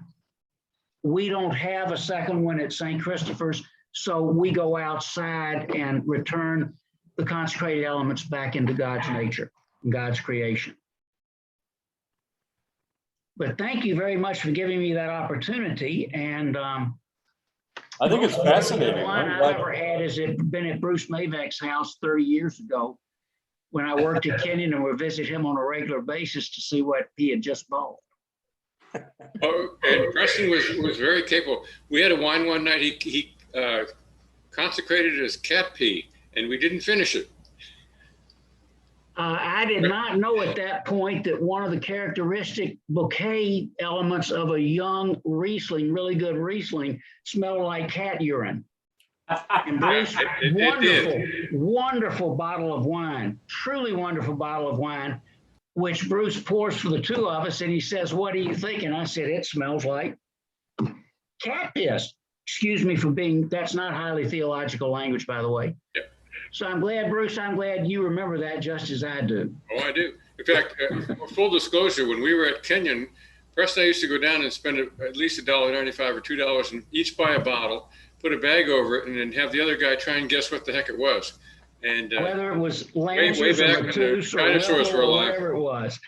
We don't have a second one at St. Christopher's, so we go outside and return the consecrated elements back into God's nature, God's creation. But thank you very much for giving me that opportunity. And I think it's fascinating. The wine I've ever had has been at Bruce Mavek's house 30 years ago when I worked at Kenyon and would visit him on a regular basis to see what he had just bought. Oh, and Preston was very capable. We had a wine one night. He consecrated as cat pee, and we didn't finish it. I did not know at that point that one of the characteristic bouquet elements of a young Riesling, really good Riesling, smelled like cat urine. And Bruce, It wonderful, did. wonderful bottle of wine, truly wonderful bottle of wine, which Bruce pours for the two of us. And he says, "What do you think?" And I said, "It smells like cat piss." Excuse me for being, that's not highly theological language, by the way. Yeah. So I'm glad, Bruce, I'm glad you remember that just as I do. Oh, I do. In fact, for full disclosure, when we were at Kenyon, Preston and I used to go down and spend at least $1.95 or $2 and each buy a bottle, put a bag over it, and then have the other guy try and guess what the heck it was. And Whether it was way Lancers back or when the Matus or dinosaurs were Rebel or alive. whatever it was.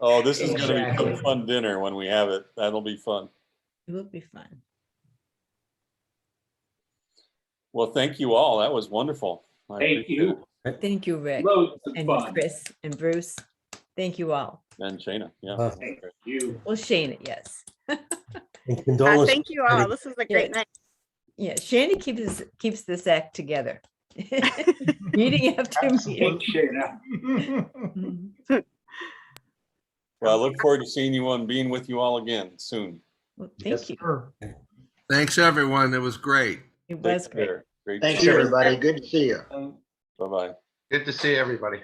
Oh, this is going to be Exactly. some fun dinner when we have it. That'll be fun. It will be fun. Well, thank you all. That was wonderful. I Thank appreciate you. it. Thank you, Rick Loads of and fun. Chris and Bruce. Thank you all. And Shana, yeah. Thank you. Well, Shana, yes. And condolences. Thank you all. This was a great night. Yeah, Shana keeps this act together. Meeting after meeting. Well, I look forward to seeing you and being with you all again soon. Well, thank you. Thanks, everyone. It was great. It was Take great. care. Great. Thanks, everybody. Good to see you. Bye-bye. Good to see everybody.